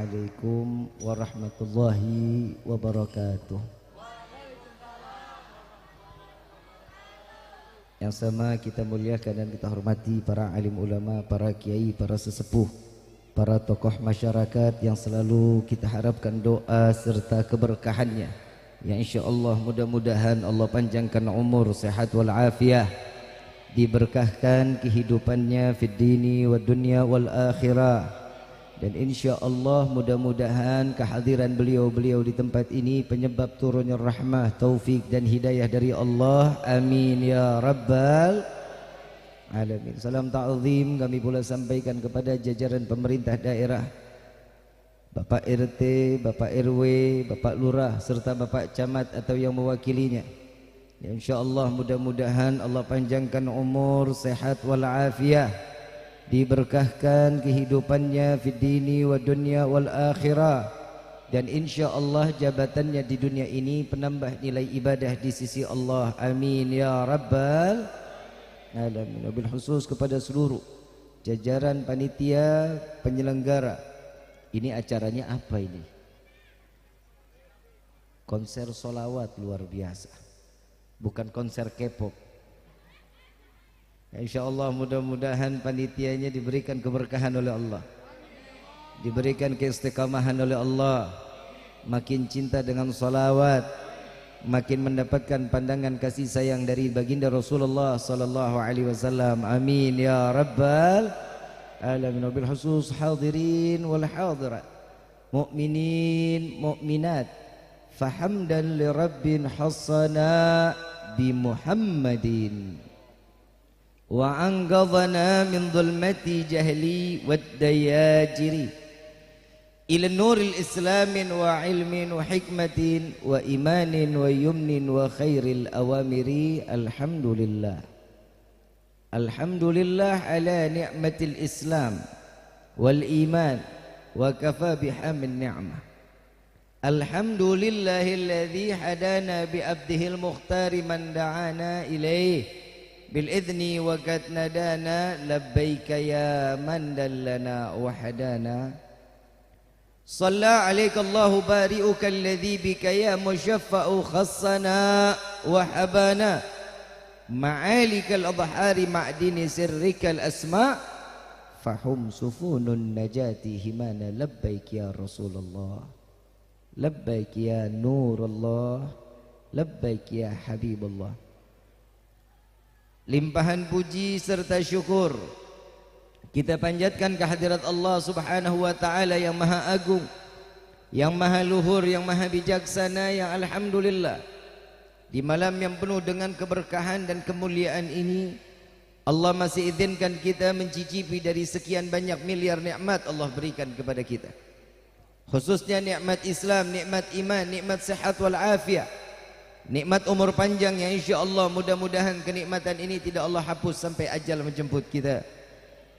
Assalamualaikum warahmatullahi wabarakatuh. Yang sama kita muliakan dan kita hormati para alim ulama, para kiai, para sesepuh, para tokoh masyarakat yang selalu kita harapkan doa serta keberkahannya. Ya insyaallah mudah-mudahan Allah panjangkan umur, sehat wal afiah, diberkahkan kehidupannya fid dini wad dunya wal akhirah. Dan insyaallah mudah-mudahan kehadiran beliau di tempat ini penyebab turunnya rahmah, taufik dan hidayah dari Allah. Amin ya rabbal alamin. Salam ta'zim kami pula sampaikan kepada jajaran pemerintah daerah, Bapak RT, Bapak RW, Bapak Lurah serta Bapak Camat atau yang mewakilinya. Ya insyaallah mudah-mudahan Allah panjangkan umur, sehat wal afiah, diberkahkan kehidupannya fid dini wa dunya wal akhirah, dan insyaallah jabatannya di dunia ini penambah nilai ibadah di sisi Allah. Amin ya rabbal alamin. Wabil khusus kepada seluruh jajaran panitia penyelenggara. Ini acaranya apa ini? Konser solawat luar biasa, bukan konser K-pop. InsyaAllah mudah-mudahan panitianya diberikan keberkahan oleh Allah, diberikan keistiqamahan oleh Allah, makin cinta dengan salawat, makin mendapatkan pandangan kasih sayang dari baginda Rasulullah sallallahu alaihi wasallam. Amin ya rabbal alamin. Wabil khusus hadirin wal hadirat, mu'minin mu'minat, fahamdan li rabbin hassana bi Muhammadin wa anqadhana min dhulmati jahli wad dayajiri ila nuril islamin wa ilmin wa hikmatin wa imanin wa yumnin wa khairil awamiri. Alhamdulillah, alhamdulillah ala ni'matil islam wal iman wa kafa bihamin ni'mah. Alhamdulillahilladzi hadana bi abdihil mukhtari man da'ana ilaih بالإذن وقد ندانا لبيك يا من دلنا وحدانا. صلى عليك الله بارئك الذي بك يا مشفع خصنا وحبانا معالك الأضحار معدن سرك الأسماء فهم سفون النجاة همانا. لبيك يا رسول الله، لبيك يا نور الله، لبيك يا حبيب الله. Limpahan puji serta syukur kita panjatkan kehadirat Allah subhanahu wa ta'ala yang maha agung, yang maha luhur, yang maha bijaksana, yang alhamdulillah di malam yang penuh dengan keberkahan dan kemuliaan ini Allah masih izinkan kita mencicipi dari sekian banyak miliar nikmat Allah berikan kepada kita, khususnya nikmat Islam, nikmat iman, nikmat sehat wal afiah, nikmat umur panjang yang insyaallah mudah-mudahan kenikmatan ini tidak Allah hapus sampai ajal menjemput kita.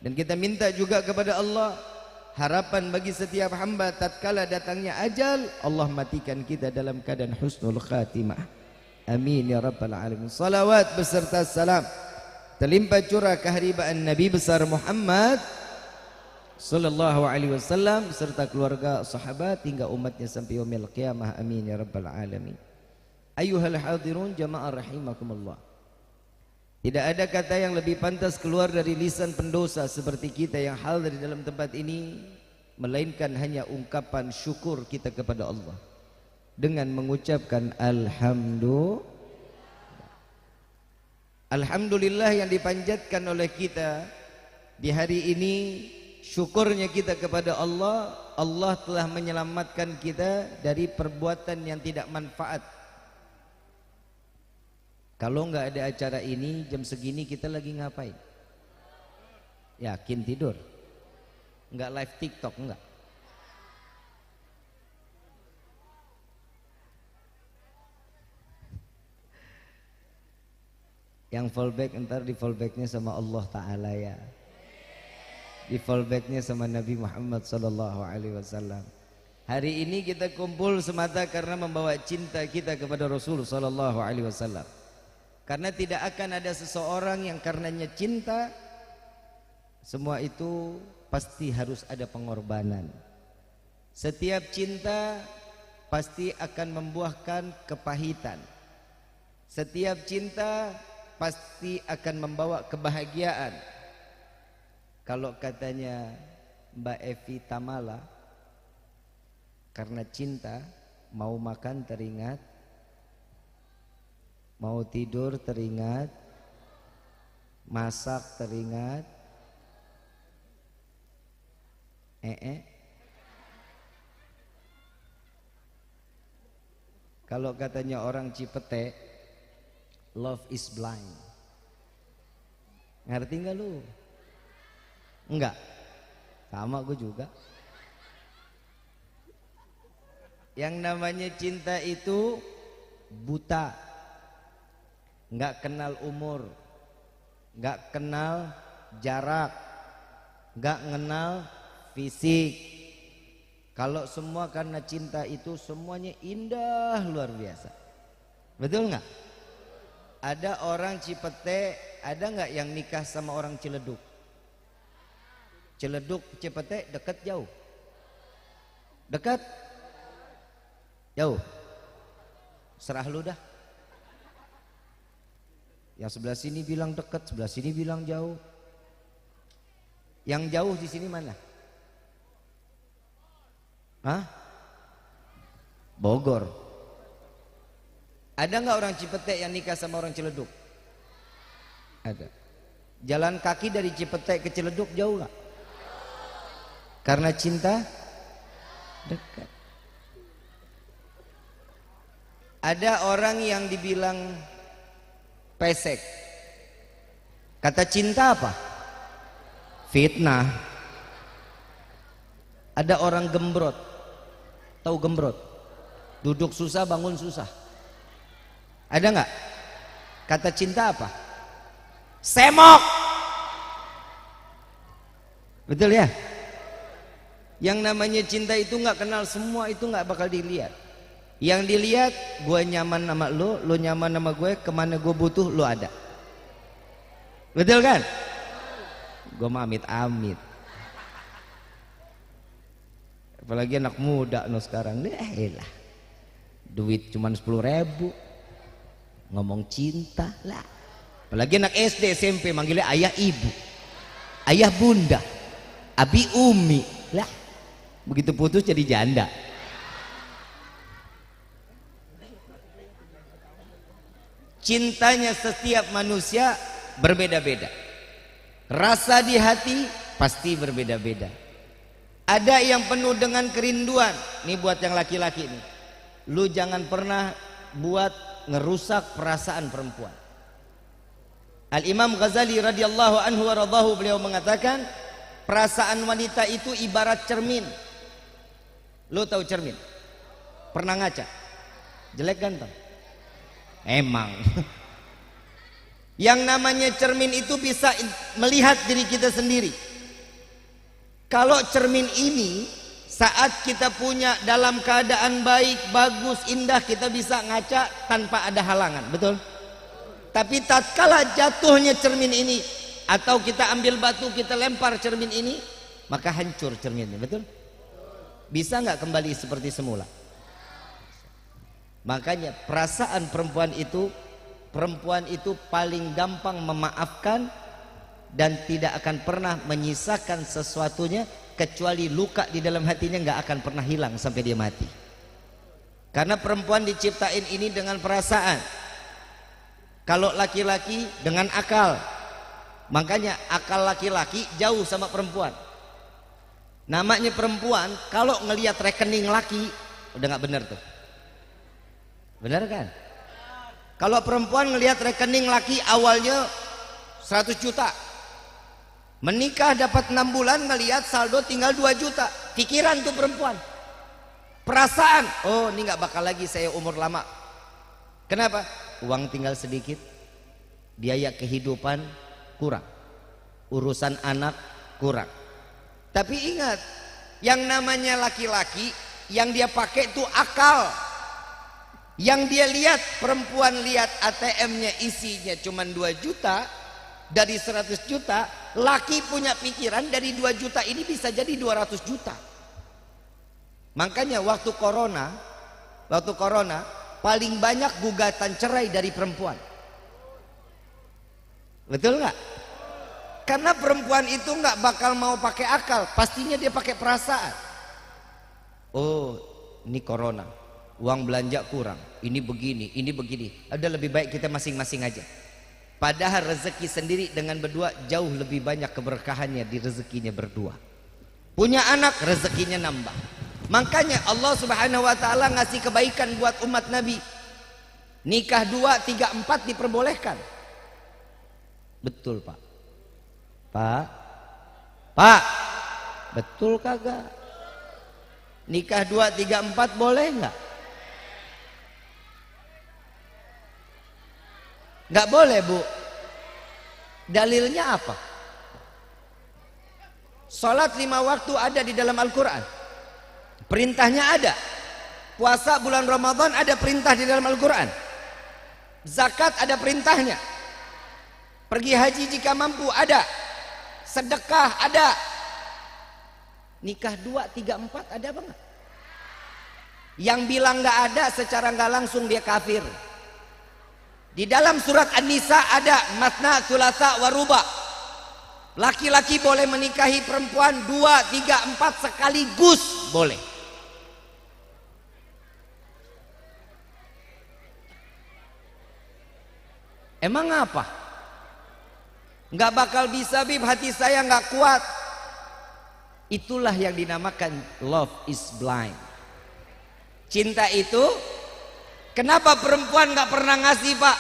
Dan kita minta juga kepada Allah harapan bagi setiap hamba tatkala datangnya ajal, Allah matikan kita dalam keadaan husnul khatimah. Amin ya rabbal alamin. Salawat beserta salam terlimpah curah keharibaan Nabi besar Muhammad sallallahu alaihi wasallam serta keluarga, sahabat hingga umatnya sampai yaumil qiyamah. Amin ya rabbal alamin. Ayuhal hadirun jamaah rahimakumullah. Tidak ada kata yang lebih pantas keluar dari lisan pendosa seperti kita yang hadir di dalam tempat ini melainkan hanya ungkapan syukur kita kepada Allah dengan mengucapkan alhamdulillah. Alhamdulillah yang dipanjatkan oleh kita di hari ini, syukurnya kita kepada Allah. Allah telah menyelamatkan kita dari perbuatan yang tidak manfaat. Kalau nggak ada acara ini jam segini kita lagi ngapain? Yakin tidur? Nggak live TikTok nggak? Yang fallback ntar di fallbacknya sama Allah Ta'ala ya, di fallbacknya sama Nabi Muhammad Sallallahu Alaihi Wasallam. Hari ini kita kumpul semata karena membawa cinta kita kepada Rasul Sallallahu Alaihi Wasallam. Karena tidak akan ada seseorang yang karenanya cinta, semua itu pasti harus ada pengorbanan. Setiap cinta pasti akan membuahkan kepahitan. Setiap cinta pasti akan membawa kebahagiaan. Kalau katanya Mbak Evi Tamala, karena cinta mau makan teringat, mau tidur teringat, masak teringat, Kalau katanya orang Cipete, love is blind. Ngerti nggak lu? Enggak. Sama gue juga. Yang namanya cinta itu buta, nggak kenal umur, nggak kenal jarak, nggak kenal fisik. Kalau semua karena cinta itu semuanya indah luar biasa. Betul nggak? Ada orang Cipete, ada nggak yang nikah sama orang Ciledug? Ciledug Cipete dekat jauh? Dekat? Jauh? Serah lu dah. Yang sebelah sini bilang dekat, sebelah sini bilang jauh. Yang jauh di sini mana? Hah? Bogor. Ada nggak orang Cipete yang nikah sama orang Ciledug? Ada. Jalan kaki dari Cipete ke Ciledug jauh nggak? Karena cinta dekat. Ada orang yang dibilang pesek. Kata cinta apa? Fitnah. Ada orang gembrot. Tahu gembrot? Duduk susah, bangun susah. Ada nggak? Kata cinta apa? Semok. Betul ya? Yang namanya cinta itu nggak kenal semua, itu nggak bakal dilihat. Yang dilihat, gue nyaman sama lo nyaman sama gue, kemana gue butuh lo ada. Betul kan? Gue mah amit-amit. Apalagi anak muda no sekarang, lah duit cuman 10.000 ngomong cinta lah. Apalagi anak SD SMP manggilnya ayah ibu, ayah bunda, abi umi lah. Begitu putus jadi janda. Cintanya setiap manusia berbeda-beda. Rasa di hati pasti berbeda-beda. Ada yang penuh dengan kerinduan. Ini buat yang laki-laki nih. Lu jangan pernah buat ngerusak perasaan perempuan. Al-Imam Ghazali radhiyallahu anhu wa radhahu, beliau mengatakan perasaan wanita itu ibarat cermin. Lu tahu cermin? Pernah ngaca? Jelek ganteng? Emang. Yang namanya cermin itu bisa melihat diri kita sendiri. Kalau cermin ini saat kita punya dalam keadaan baik, bagus, indah, kita bisa ngaca tanpa ada halangan, betul? Tapi tatkala jatuhnya cermin ini, atau kita ambil batu kita lempar cermin ini, maka hancur cerminnya, betul? Bisa nggak kembali seperti semula? Makanya perasaan perempuan itu paling gampang memaafkan dan tidak akan pernah menyisakan sesuatunya, kecuali luka di dalam hatinya nggak akan pernah hilang sampai dia mati. Karena perempuan diciptain ini dengan perasaan, kalau laki-laki dengan akal. Makanya akal laki-laki jauh sama perempuan. Namanya perempuan kalau ngelihat rekening laki udah nggak bener tuh. Bener kan? Kalau perempuan ngelihat rekening laki awalnya 100 juta, menikah dapat 6 bulan ngelihat saldo tinggal 2 juta, pikiran tuh perempuan, perasaan, oh ini nggak bakal lagi saya umur lama. Kenapa? Uang tinggal sedikit, biaya kehidupan kurang, urusan anak kurang. Tapi ingat, yang namanya laki-laki yang dia pakai itu akal. Yang dia lihat, perempuan lihat ATM-nya isinya cuma 2 juta dari 100 juta, laki punya pikiran dari 2 juta ini bisa jadi 200 juta. Makanya waktu corona paling banyak gugatan cerai dari perempuan. Betul nggak? Karena perempuan itu nggak bakal mau pakai akal, pastinya dia pakai perasaan. Oh, ini corona, uang belanja kurang, ini begini, ini begini. Ada lebih baik kita masing-masing aja. Padahal rezeki sendiri dengan berdua jauh lebih banyak keberkahannya di rezekinya berdua. Punya anak, rezekinya nambah. Makanya Allah Subhanahu wa taala ngasih kebaikan buat umat Nabi. Nikah 2, 3, 4 diperbolehkan. Betul, Pak. Pak, betul kagak? Nikah 2, 3, 4 boleh nggak? Nggak boleh, Bu. Dalilnya apa? Salat 5 waktu ada di dalam Al-Quran, perintahnya ada. Puasa bulan Ramadan ada perintah di dalam Al-Quran. Zakat ada perintahnya. Pergi haji jika mampu ada. Sedekah ada. Nikah 2, 3, 4 ada apa enggak? Yang bilang nggak ada secara nggak langsung dia kafir. Di dalam surat An-Nisa ada matna, thulatha, waruba. Laki-laki boleh menikahi perempuan 2, 3, 4 sekaligus boleh. Emang apa? Nggak bakal bisa, Bib, hati saya nggak kuat. Itulah yang dinamakan love is blind. Cinta itu, kenapa perempuan nggak pernah ngasih, Pak?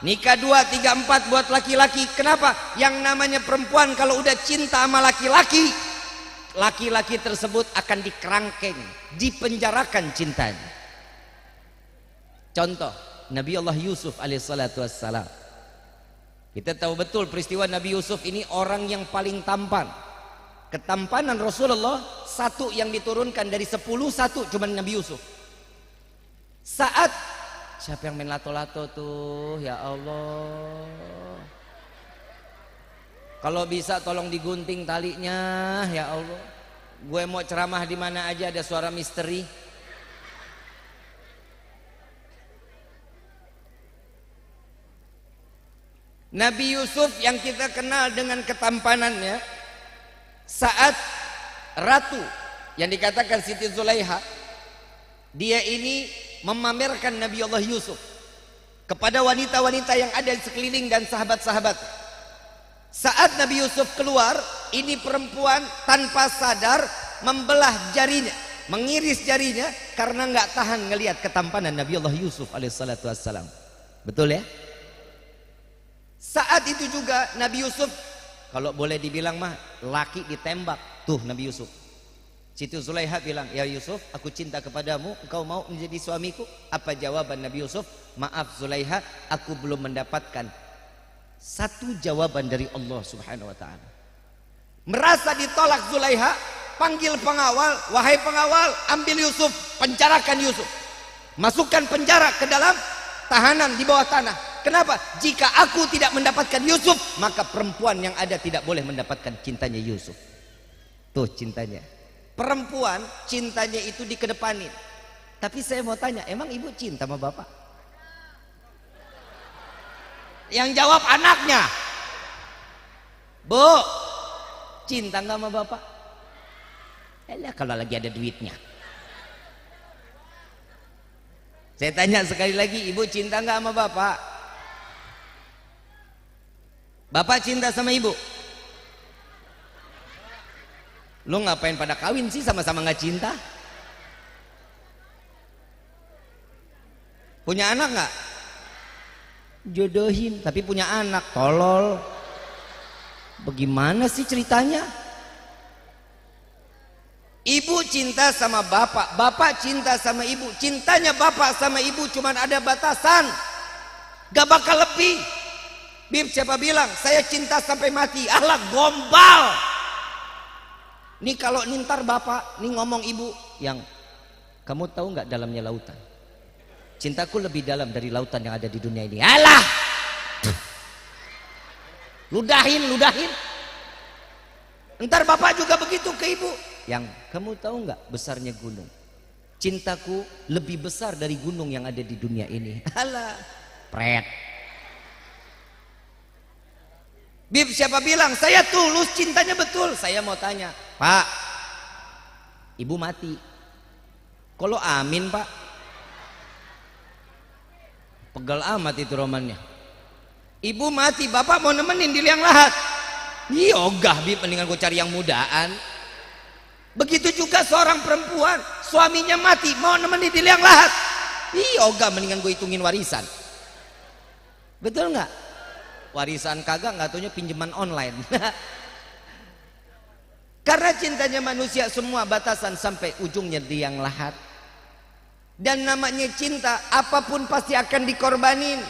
Nikah 2, 3, 4 buat laki-laki. Kenapa? Yang namanya perempuan kalau udah cinta sama laki-laki, laki-laki tersebut akan dikerangkeng, dipenjarakan cintanya. Contoh, Nabi Allah Yusuf alaihissalatu wassalam. Kita tahu betul peristiwa Nabi Yusuf ini orang yang paling tampan. Ketampanan Rasulullah satu yang diturunkan dari 10, satu cuma Nabi Yusuf. Saat siapa yang main lato-lato tuh, ya Allah. Kalau bisa tolong digunting talinya, ya Allah. Gue mau ceramah di mana aja ada suara misteri. Nabi Yusuf yang kita kenal dengan ketampanannya, saat ratu yang dikatakan Siti Zulaiha, dia ini memamerkan Nabi Allah Yusuf kepada wanita-wanita yang ada di sekeliling dan sahabat-sahabat. Saat Nabi Yusuf keluar, ini perempuan tanpa sadar membelah jarinya, mengiris jarinya karena nggak tahan ngelihat ketampanan Nabi Allah Yusuf alaihissalatu wassalam. Betul ya? Saat itu juga Nabi Yusuf, kalau boleh dibilang mah laki ditembak. Tuh Nabi Yusuf. Siti Zulaiha bilang, ya Yusuf, aku cinta kepadamu, engkau mau menjadi suamiku? Apa jawaban Nabi Yusuf? Maaf Zulaiha, aku belum mendapatkan satu jawaban dari Allah Subhanahu wa ta'ala. Merasa ditolak Zulaiha, panggil pengawal, wahai pengawal, ambil Yusuf, penjarakan Yusuf, masukkan penjara ke dalam tahanan di bawah tanah. Kenapa? Jika aku tidak mendapatkan Yusuf, maka perempuan yang ada tidak boleh mendapatkan cintanya Yusuf. Tuh cintanya. Perempuan cintanya itu dikedepanin. Tapi saya mau tanya, emang ibu cinta sama bapak? Yang jawab anaknya. Bu, cinta nggak sama bapak? Elah, kalau lagi ada duitnya. Saya tanya sekali lagi, ibu cinta nggak sama bapak? Bapak cinta sama ibu? Lu ngapain pada kawin sih, sama-sama nggak cinta? Punya anak nggak? Jodohin, tapi punya anak, tolol. Bagaimana sih ceritanya? Ibu cinta sama bapak, bapak cinta sama ibu. Cintanya bapak sama ibu cuman ada batasan, gak bakal lebih. Bib, siapa bilang saya cinta sampai mati? Alah, gombal. Nih kalau nintar bapak, nih ngomong ibu, yang kamu tahu nggak dalamnya lautan? Cintaku lebih dalam dari lautan yang ada di dunia ini. Alah, ludahin. Ntar bapak juga begitu ke ibu. Yang kamu tahu nggak besarnya gunung? Cintaku lebih besar dari gunung yang ada di dunia ini. Alah, pret. Bib, siapa bilang? Saya tulus, cintanya betul. Saya mau tanya, Pak, ibu mati. Kalau amin, Pak? Pegal amat itu romannya. Ibu mati, bapak mau nemenin di liang lahat. Ogah, Bib, mendingan gue cari yang mudaan. Begitu juga seorang perempuan, suaminya mati, mau nemenin di liang lahat. Ogah, mendingan gue hitungin warisan. Betul nggak? Warisan kagak, nggak taunya pinjaman online. Karena cintanya manusia semua batasan sampai ujungnya di liang lahat. Dan namanya cinta, apapun pasti akan dikorbanin.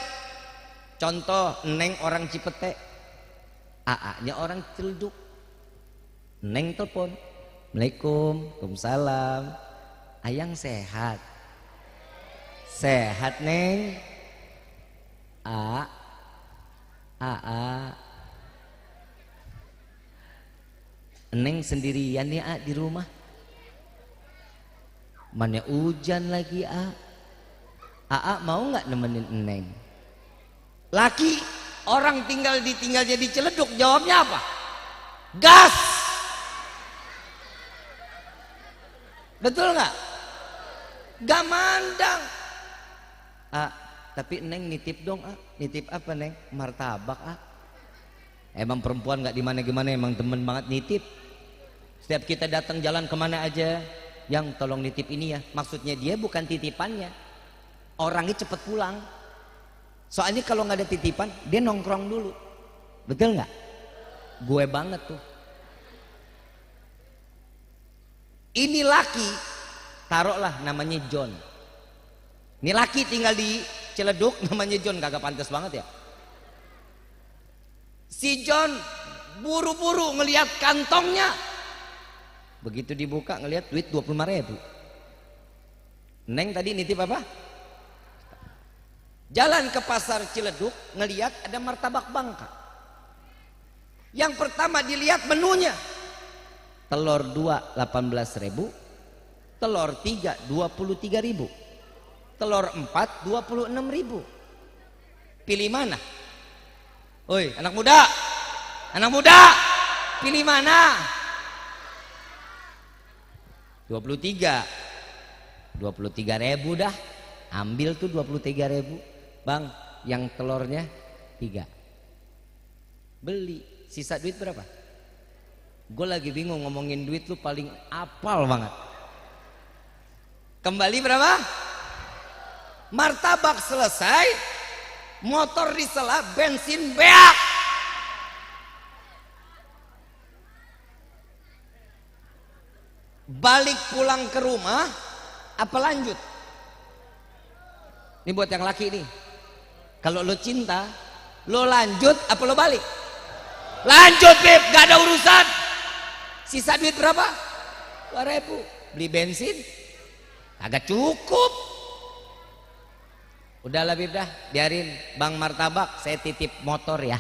Contoh, Neng orang Cipete, AA-nya orang Ciledug. Neng telepon, Assalamualaikum, Waalaikumsalam. Ayang sehat? Sehat, Neng? AA. Neng sendirian ya di rumah? Mana hujan lagi AA mau nggak nemenin Neng? Laki orang ditinggalnya di Ciledug, jawabnya apa? Gas. Betul nggak? Gak mandang. Tapi Neng nitip dong. Nitip apa, Neng? Martabak. Emang perempuan nggak dimana-gimana, emang temen banget nitip. Setiap kita datang jalan kemana aja, yang tolong nitip ini ya. Maksudnya dia bukan titipannya, orangnya cepet pulang. Soalnya kalau nggak ada titipan, dia nongkrong dulu. Betul nggak? Gue banget tuh. Ini laki, taruhlah namanya John. Ini laki tinggal di Ciledug, namanya John, kagak pantas banget ya. Si John buru-buru ngelihat kantongnya. Begitu dibuka ngelihat duit 25.000. Neng tadi nitip apa? Jalan ke pasar Ciledug, ngelihat ada martabak Bangka. Yang pertama dilihat menunya. Telur 2 18.000, telur 3 23.000, telur 4 26.000. Pilih mana? Oi, anak muda, pilih mana? 23.000 dah. Ambil tuh 23.000, Bang. Yang telurnya 3. Beli. Sisa duit berapa? Gue lagi bingung ngomongin duit, lu paling apal banget. Kembali berapa? Martabak selesai, motor disela, bensin beak. Balik pulang ke rumah, apa lanjut? Ini buat yang laki nih. Kalau lo cinta, lo lanjut apa lo balik? Lanjut, Beb, gak ada urusan. Sisa duit berapa? 2.000. Beli bensin agak cukup. Udahlah, Bib, dah biarin. Bang Martabak, saya titip motor ya.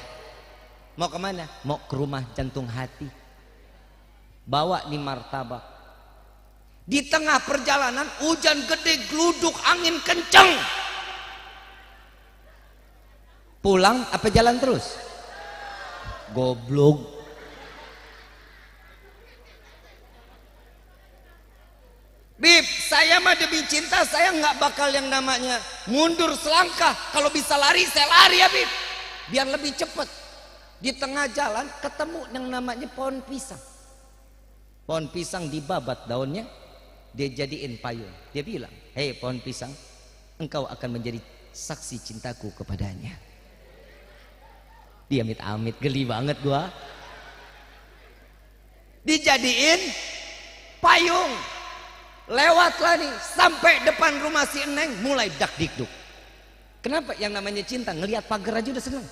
Mau kemana? Mau ke rumah jantung hati. Bawa nih martabak. Di tengah perjalanan hujan gede, gluduk, angin kenceng. Pulang apa jalan terus? Goblok. Bib, saya mah demi cinta saya nggak bakal yang namanya mundur selangkah. Kalau bisa lari, saya lari ya, Bib. Biar lebih cepat. Di tengah jalan ketemu yang namanya pohon pisang. Pohon pisang dibabat daunnya, dia jadiin payung. Dia bilang, hei pohon pisang, engkau akan menjadi saksi cintaku kepadanya. Dia amit-amit, geli banget gua. Dijadiin payung. Lewatlah nih sampai depan rumah si Neng, mulai dak dikduk. Kenapa? Yang namanya cinta, ngelihat pagar aja udah seneng.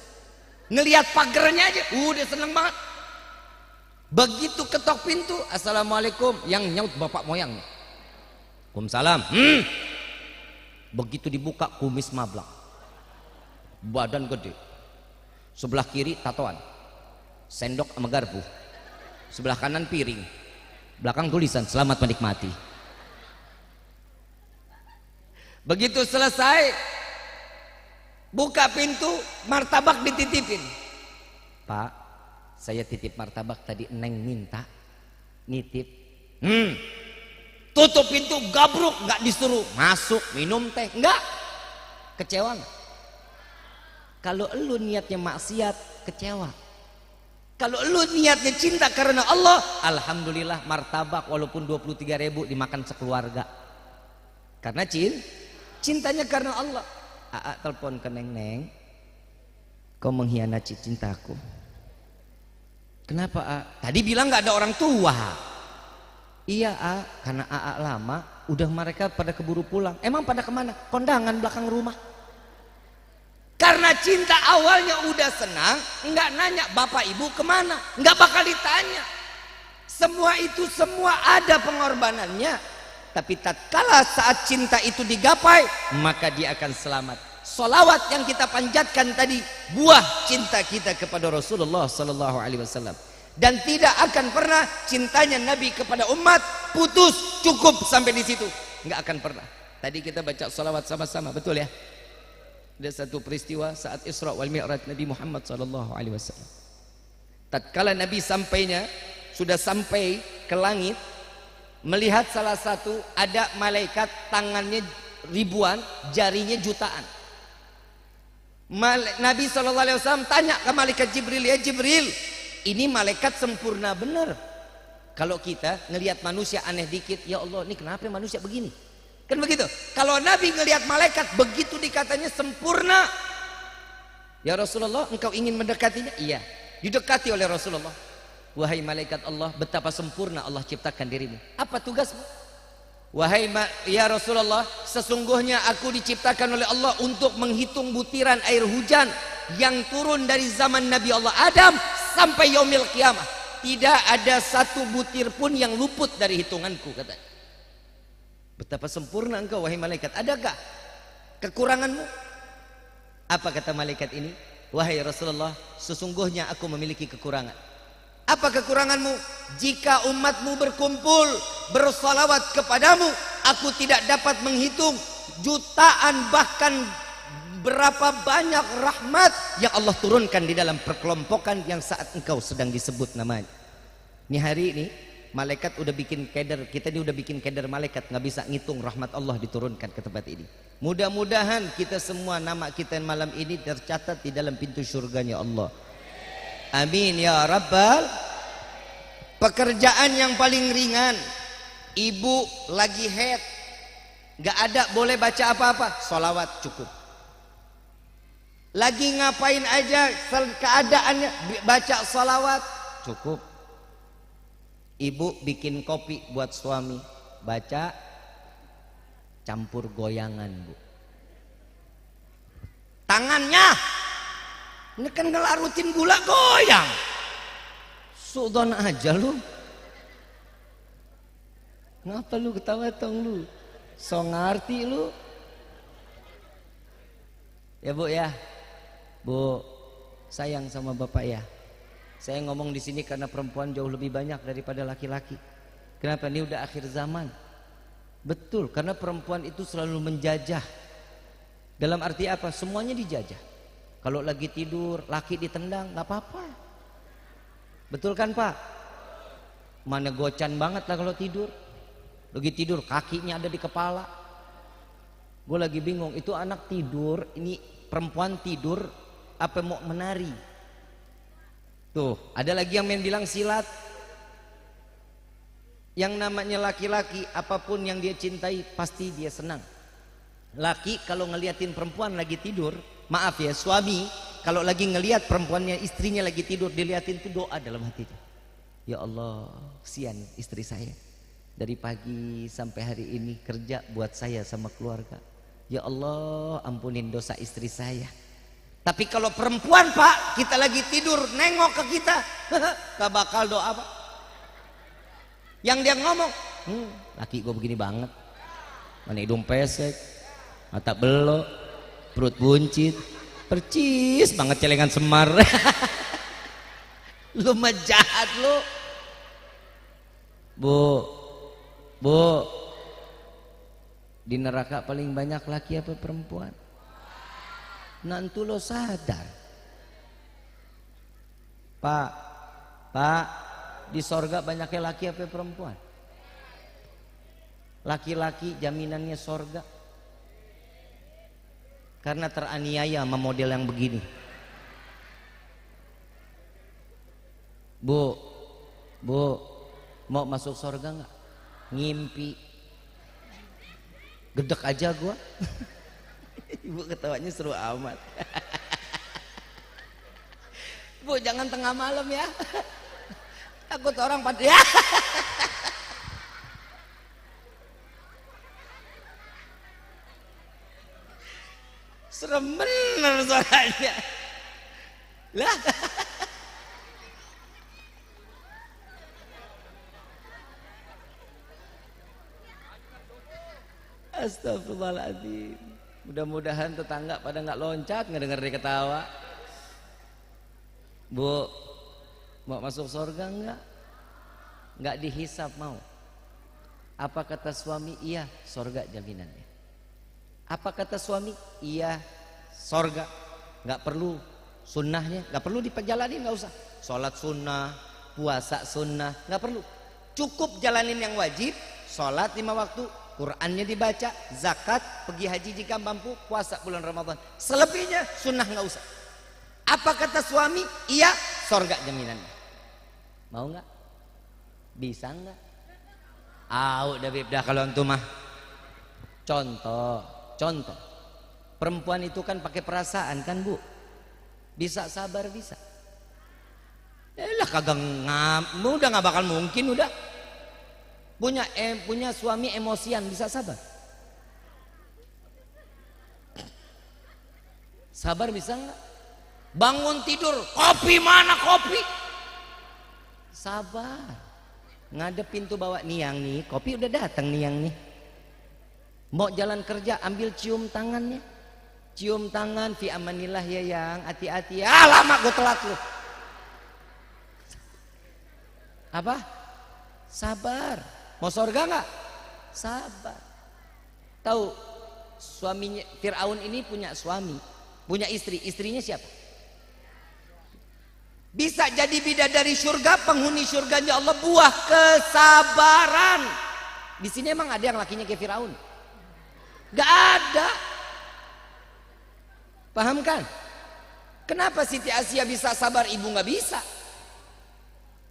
Ngelihat pagarnya aja udah seneng banget. Begitu ketok pintu, assalamualaikum, yang nyaut bapak moyang. Waalaikumsalam. Begitu dibuka, kumis mablak, badan gede, sebelah kiri tatoan, sendok sama garpu, sebelah kanan piring, belakang tulisan selamat menikmati. Begitu selesai, buka pintu, martabak dititipin. Pak, saya titip martabak tadi, Neng minta nitip. Tutup pintu, gabruk, nggak disuruh masuk minum teh, nggak. Kecewa nggak? Kalau lu niatnya maksiat, kecewa. Kalau lu niatnya cinta karena Allah, alhamdulillah martabak walaupun 23.000 dimakan sekeluarga. Karena cintanya karena Allah. Aa telepon ke Neng, kau mengkhianati cintaku. Kenapa A? Tadi bilang nggak ada orang tua. Iya A, karena A lama, udah mereka pada keburu pulang. Emang pada kemana? Kondangan belakang rumah. Karena cinta awalnya udah senang, nggak nanya bapak ibu kemana, nggak bakal ditanya. Semua itu semua ada pengorbanannya. Tapi tatkala saat cinta itu digapai, maka dia akan selamat. Solawat yang kita panjatkan tadi, buah cinta kita kepada Rasulullah Sallallahu Alaihi Wasallam. Dan tidak akan pernah cintanya Nabi kepada umat putus, cukup sampai di situ, nggak akan pernah. Tadi kita baca solawat sama-sama, betul ya? Ada satu peristiwa saat Isra wal Mi'raj Nabi Muhammad Sallallahu Alaihi Wasallam. Tatkala Nabi sudah sampai ke langit, melihat salah satu ada malaikat tangannya ribuan, jarinya jutaan. Nabi Sallallahu Alaihi Wasallam tanya ke malaikat Jibril, ya Jibril, ini malaikat sempurna benar. Kalau kita ngelihat manusia aneh dikit, ya Allah, ini kenapa manusia begini? Kan begitu. Kalau Nabi ngelihat malaikat begitu dikatanya sempurna, ya Rasulullah, engkau ingin mendekatinya? Iya, didekati oleh Rasulullah. Wahai malaikat Allah, betapa sempurna Allah ciptakan dirimu. Apa tugasmu? Wahai ya Rasulullah, sesungguhnya aku diciptakan oleh Allah untuk menghitung butiran air hujan yang turun dari zaman Nabi Allah Adam sampai yaumil qiyamah. Tidak ada satu butir pun yang luput dari hitunganku, katanya. Betapa sempurna engkau wahai malaikat. Adakah kekuranganmu? Apa kata malaikat ini? Wahai Rasulullah, sesungguhnya aku memiliki kekurangan. Apa kekuranganmu? Jika umatmu berkumpul bersolawat kepadamu, aku tidak dapat menghitung jutaan bahkan berapa banyak rahmat yang Allah turunkan di dalam perkelompokan yang saat engkau sedang disebut namanya. Ini hari ini malaikat udah bikin keder, kita ini udah bikin keder malaikat, nggak bisa ngitung rahmat Allah diturunkan ke tempat ini. Mudah-mudahan kita semua nama kita malam ini tercatat di dalam pintu surganya Allah. Amin ya Rabbal. Pekerjaan yang paling ringan, ibu lagi haid, nggak ada boleh baca apa-apa, sholawat cukup. Lagi ngapain aja keadaannya, baca sholawat cukup. Ibu bikin kopi buat suami, baca, campur goyangan bu. Tangannya, ini kan ngelarutin gula goyang. Sudan aja lu. Ngapa lu ketawa tong lu? So ngerti lu. Ya bu ya, bu sayang sama bapak ya. Saya ngomong di sini karena perempuan jauh lebih banyak daripada laki-laki. Kenapa? Ini udah akhir zaman. Betul, karena perempuan itu selalu menjajah. Dalam arti apa? Semuanya dijajah. Kalau lagi tidur, laki ditendang, nggak apa-apa. Betul kan Pak? Mana gocan banget lah kalau tidur. Lagi tidur, kakinya ada di kepala. Gue lagi bingung, itu anak tidur, ini perempuan tidur, apa mau menari? Tuh, ada lagi yang bilang silat. Yang namanya laki-laki, apapun yang dia cintai pasti dia senang. Laki kalau ngeliatin perempuan lagi tidur, maaf ya, suami kalau lagi ngeliat perempuannya, istrinya lagi tidur, diliatin tuh doa dalam hatinya. Ya Allah, kesian istri saya. Dari pagi sampai hari ini kerja buat saya sama keluarga. Ya Allah, ampunin dosa istri saya. Tapi kalau perempuan Pak, kita lagi tidur nengok ke kita, gak bakal doa Pak. Yang dia ngomong, laki gue begini banget, mana hidung pesek, mata belok, perut buncit, percis banget celengan semar. Lu mah jahat lu. Bu, Di neraka paling banyak laki apa perempuan? Nanti lo sadar. Pak, di sorga banyaknya laki apa perempuan? Laki-laki jaminannya sorga. Karena teraniaya sama model yang begini. Bu, mau masuk sorga nggak? Ngimpi. Gedek aja gua. Ibu ketawanya seru amat. Bu, jangan tengah malam ya. Takut orang pada ya. Serem bener suaranya. Lah. Astagfirullahaladzim. Mudah-mudahan tetangga pada nggak loncat ngedenger dia ketawa. Bu, mau masuk surga enggak? Enggak dihisap mau. Apa kata suami? Iya, surga jaminannya. Apa kata suami? Iya, surga. Enggak perlu sunnahnya, enggak perlu diperjalanin, enggak usah. Sholat sunnah, puasa sunnah, enggak perlu. Cukup jalanin yang wajib, sholat 5 waktu, Qurannya dibaca, zakat, pergi haji jika mampu, puasa bulan Ramadan. Selebihnya sunnah enggak usah. Apa kata suami? Iya, surga jaminannya. Mau nggak? Bisa nggak? Udah bib dah kalau antum mah. Contoh. Perempuan itu kan pakai perasaan kan bu? Bisa sabar bisa. Lah kagak udah nggak bakal mungkin udah. Punya suami emosian bisa sabar. Sabar bisa nggak? Bangun tidur, kopi mana kopi? Sabar. Ngadep pintu bawa niang nih, kopi udah datang niang nih. Mau jalan kerja ambil cium tangannya. Cium tangan fi amanillah ya yang, hati-hati. Lama gue telat lu. Apa? Sabar. Mau surga nggak? Sabar. Tahu suaminya Firaun ini punya suami, punya istri. Istrinya siapa? Bisa jadi bidadari surga, penghuni surganya Allah, buah kesabaran. Di sini emang ada yang lakinya kayak Firaun? Gak ada. Paham kan? Kenapa Siti Asia bisa sabar, ibu gak bisa?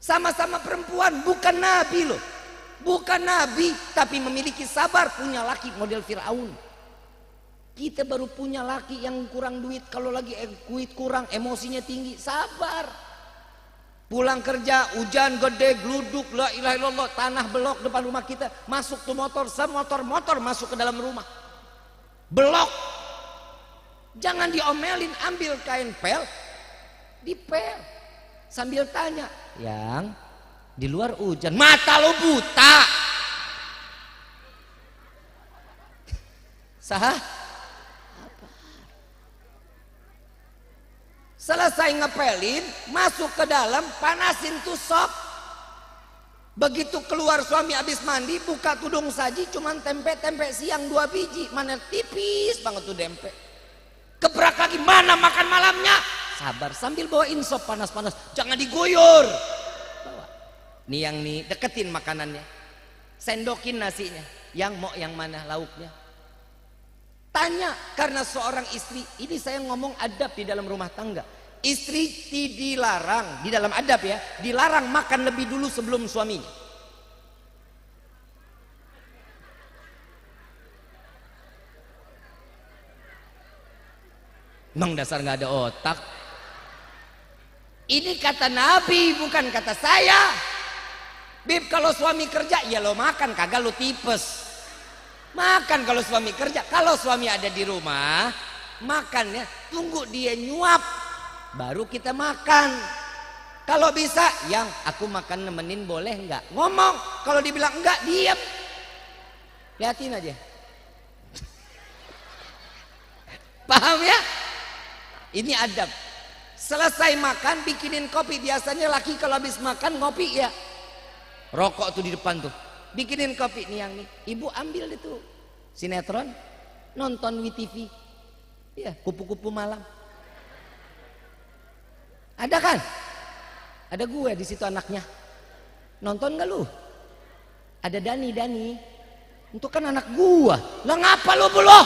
Sama-sama perempuan, bukan nabi loh. Bukan nabi, tapi memiliki sabar, punya laki model Firaun. Kita baru punya laki yang kurang duit, kalau lagi duit kurang, emosinya tinggi, sabar. Pulang kerja, hujan gede, gluduk, la ilaha illallah, tanah belok depan rumah kita, masuk tuh motor, semotor-motor masuk ke dalam rumah. Belok. Jangan diomelin, ambil kain pel, dipel. Sambil tanya, yang di luar hujan, mata lo buta. Sah? Selesai ngepelin, masuk ke dalam, panasin tuh sop. Begitu keluar suami habis mandi, buka tudung saji, cuman tempe siang 2 biji, mana tipis banget tuh tempe. Kebrak lagi, mana makan malamnya? Sabar, sambil bawain sop panas-panas, jangan diguyur. Bawa. Nih yang nih, deketin makanannya, sendokin nasinya. Yang mau yang mana lauknya? Tanya, karena seorang istri, ini saya ngomong adab di dalam rumah tangga. Istri dilarang, di dalam adab ya, dilarang makan lebih dulu sebelum suaminya. Emang dasar nggak ada otak. Ini kata Nabi, bukan kata saya. Bib, kalau suami kerja, ya lo makan, kagak lo tipes. Makan kalau suami kerja. Kalau suami ada di rumah, makannya tunggu dia nyuap, baru kita makan. Kalau bisa, yang aku makan nemenin boleh nggak? Ngomong. Kalau dibilang enggak, diam. Lihatin aja. Paham ya? Ini adab. Selesai makan, bikinin kopi. Biasanya laki kalau habis makan ngopi ya. Rokok tuh di depan tuh. Bikinin kopi nih yang nih, ibu ambil itu sinetron, nonton WTV, ya kupu-kupu malam. Ada kan? Ada gue di situ anaknya. Nonton nggak lu? Ada Dani. Itu kan anak gua. Lah ngapa lu belum?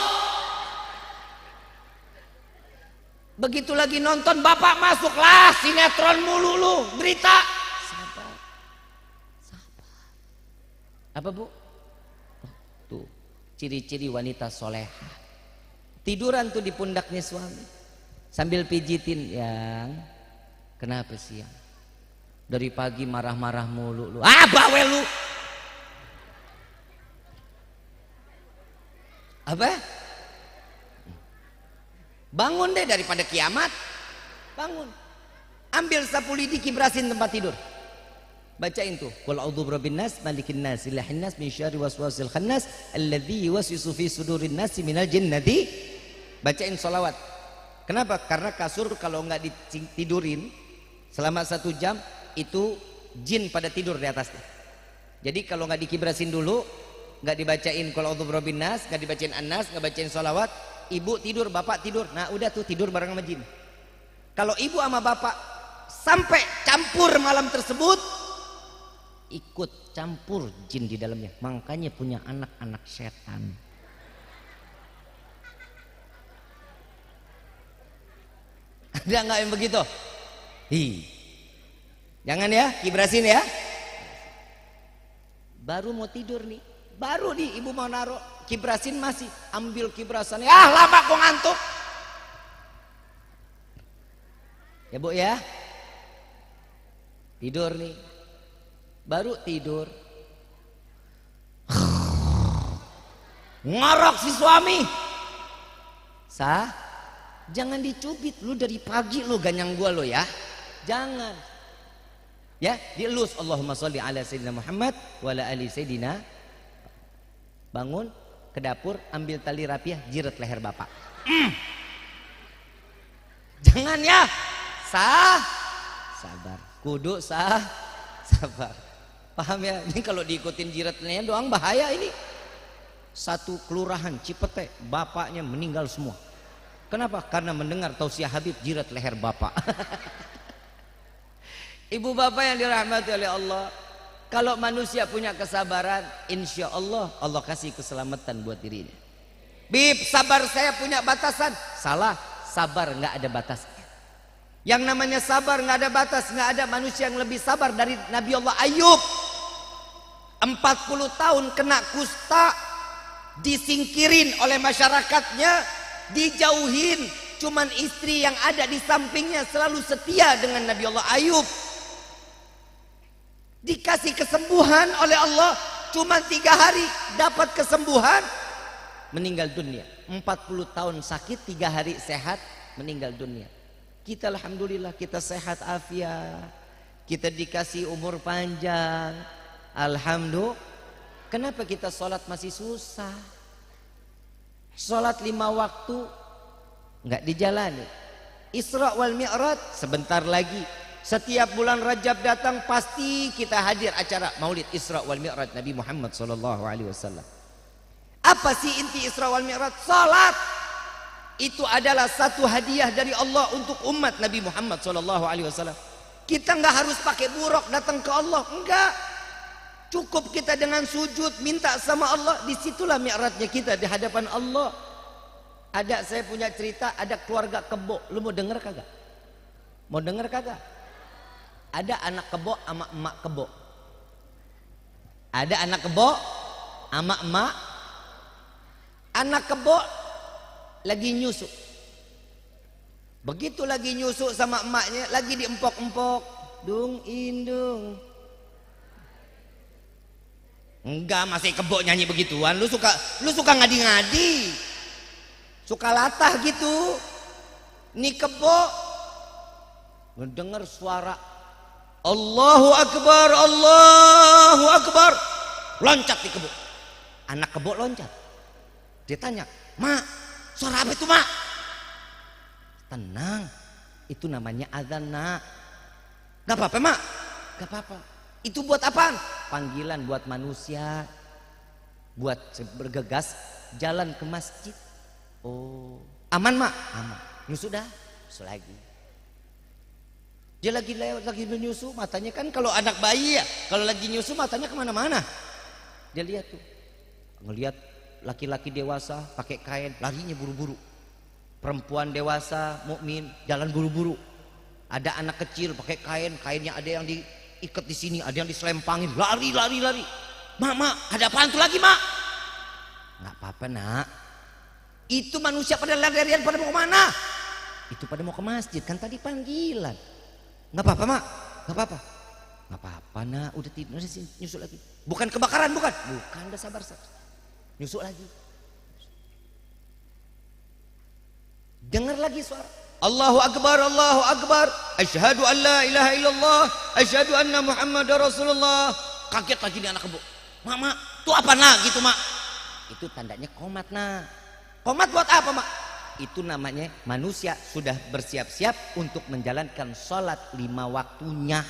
Begitu lagi nonton bapak masuk lah sinetron mulu lu, berita. Sabar. Apa bu? Oh, tuh ciri-ciri wanita soleha. Tiduran tuh di pundaknya suami sambil pijitin, yang kenapa sih yang dari pagi marah-marah mulu lu? Ah bawel lu. Apa? Bangun deh daripada kiamat. Bangun. Ambil sapu lidi, kibrasin tempat tidur. Bacain tuh. Qul a'udzu birabbin nas, malikin nas, ilahin nas, min syarri waswasil khannas, alladzi yuwaswisu fi sudurin nasi minal jinnati. Bacain sholawat. Kenapa? Karena kasur kalau nggak ditidurin selama 1 jam itu jin pada tidur di atasnya. Jadi kalau nggak dikibrasin dulu, nggak dibacain qul a'udzu birabbin nas, nggak dibacain an-nas, nggak bacain sholawat, ibu tidur, bapak tidur. Nah udah tuh tidur bareng sama jin. Kalau ibu sama bapak sampai campur malam tersebut, ikut campur jin di dalamnya. Makanya punya anak-anak setan. Ada nggak yang begitu? Jangan ya, kibrasin ya. Baru mau tidur nih, baru nih ibu mau naruh, kibrasin masih, ambil kibrasannya. Ah lama kok ngantuk. Ya bu ya, tidur nih, baru tidur. Ngorok si suami. Sah, jangan dicubit lu dari pagi lu ganyang gua lo ya. Jangan. Ya, dielus Allahumma sholli ala sayyidina Muhammad wa ala ali sayyidina. Bangun ke dapur, ambil tali rapiah, jiret leher bapak. Jangan ya. Sah. Sabar. Kudu sah. Sabar. Paham ya? Ini kalau diikutin jiretnya doang bahaya ini. Satu kelurahan Cipete, bapaknya meninggal semua. Kenapa? Karena mendengar tausiah Habib, jiret leher bapak. Ibu bapak yang dirahmati oleh Allah, kalau manusia punya kesabaran, insya Allah Allah kasih keselamatan buat dirinya. Bib, sabar saya punya batasan. Salah, sabar nggak ada batasnya. Yang namanya sabar nggak ada batas. Nggak ada manusia yang lebih sabar dari Nabi Allah Ayub. 40 tahun kena kusta, disingkirin oleh masyarakatnya, dijauhin. Cuman istri yang ada di sampingnya selalu setia dengan Nabi Allah Ayub. Dikasih kesembuhan oleh Allah, cuma 3 hari dapat kesembuhan, meninggal dunia. 40 tahun sakit, 3 hari sehat, meninggal dunia. Kita alhamdulillah kita sehat afiat, kita dikasih umur panjang, alhamdulillah. Kenapa kita sholat masih susah? Sholat 5 waktu nggak dijalani. Isra wal Mi'raj sebentar lagi. Setiap bulan Rajab datang pasti kita hadir acara Maulid Isra wal Mi'raj Nabi Muhammad SAW. Apa sih inti Isra wal Mi'raj? Salat. Itu adalah satu hadiah dari Allah untuk umat Nabi Muhammad SAW. Kita nggak harus pakai buruk datang ke Allah, enggak. Cukup kita dengan sujud minta sama Allah, disitulah mi'rajnya kita di hadapan Allah. Ada, saya punya cerita, ada keluarga kebo. Lu mau denger kagak? Mau denger kagak? Ada anak kebo sama emak kebo. Ada anak kebo sama emak. Anak kebo lagi nyusu. Begitu lagi nyusu sama emaknya, lagi diempok-empok. Dung indung. Enggak, masih kebo nyanyi begituan. Lu suka ngadi-ngadi. Suka latah gitu. Nih kebo mendengar suara Allahu Akbar, Allahu Akbar, loncat di kebo. Anak kebo loncat. Dia tanya, "Mak, suara apa itu, Mak?" Tenang, itu namanya azan, Nak. Gak apa-apa, Mak. Gak apa-apa. Itu buat apaan? Panggilan buat manusia, buat bergegas jalan ke masjid. Oh, aman mak? Aman. Nyusu dah, nyusu lagi. Dia lagi lewat, lagi menyusu, matanya kan kalau anak bayi ya, kalau lagi nyusu matanya kemana-mana. Dia lihat tuh, ngelihat laki-laki dewasa pakai kain, larinya buru-buru. Perempuan dewasa, mukmin, jalan buru-buru. Ada anak kecil pakai kain, kainnya ada yang diikat di sini, ada yang diselempangin, lari. Mak, ada apaan tuh lagi mak? Nggak apa-apa nak. Itu manusia pada larian pada mau kemana? Itu pada mau ke masjid, kan tadi panggilan. Nggak apa-apa mak, nggak apa-apa nak, udah tidur nyusuk lagi. Bukan kebakaran, bukan, udah sabar. Nyusuk lagi. Dengar lagi suara. Allahu Akbar. Asyhadu an la ilaha illallah, asyhadu anna Muhammadar Rasulullah. Kaget lagi nih anak kebo. Mak, tuh apa nak gitu mak? Itu tandanya komat nak. Komat buat apa mak? Itu namanya manusia sudah bersiap-siap untuk menjalankan sholat 5 waktunya.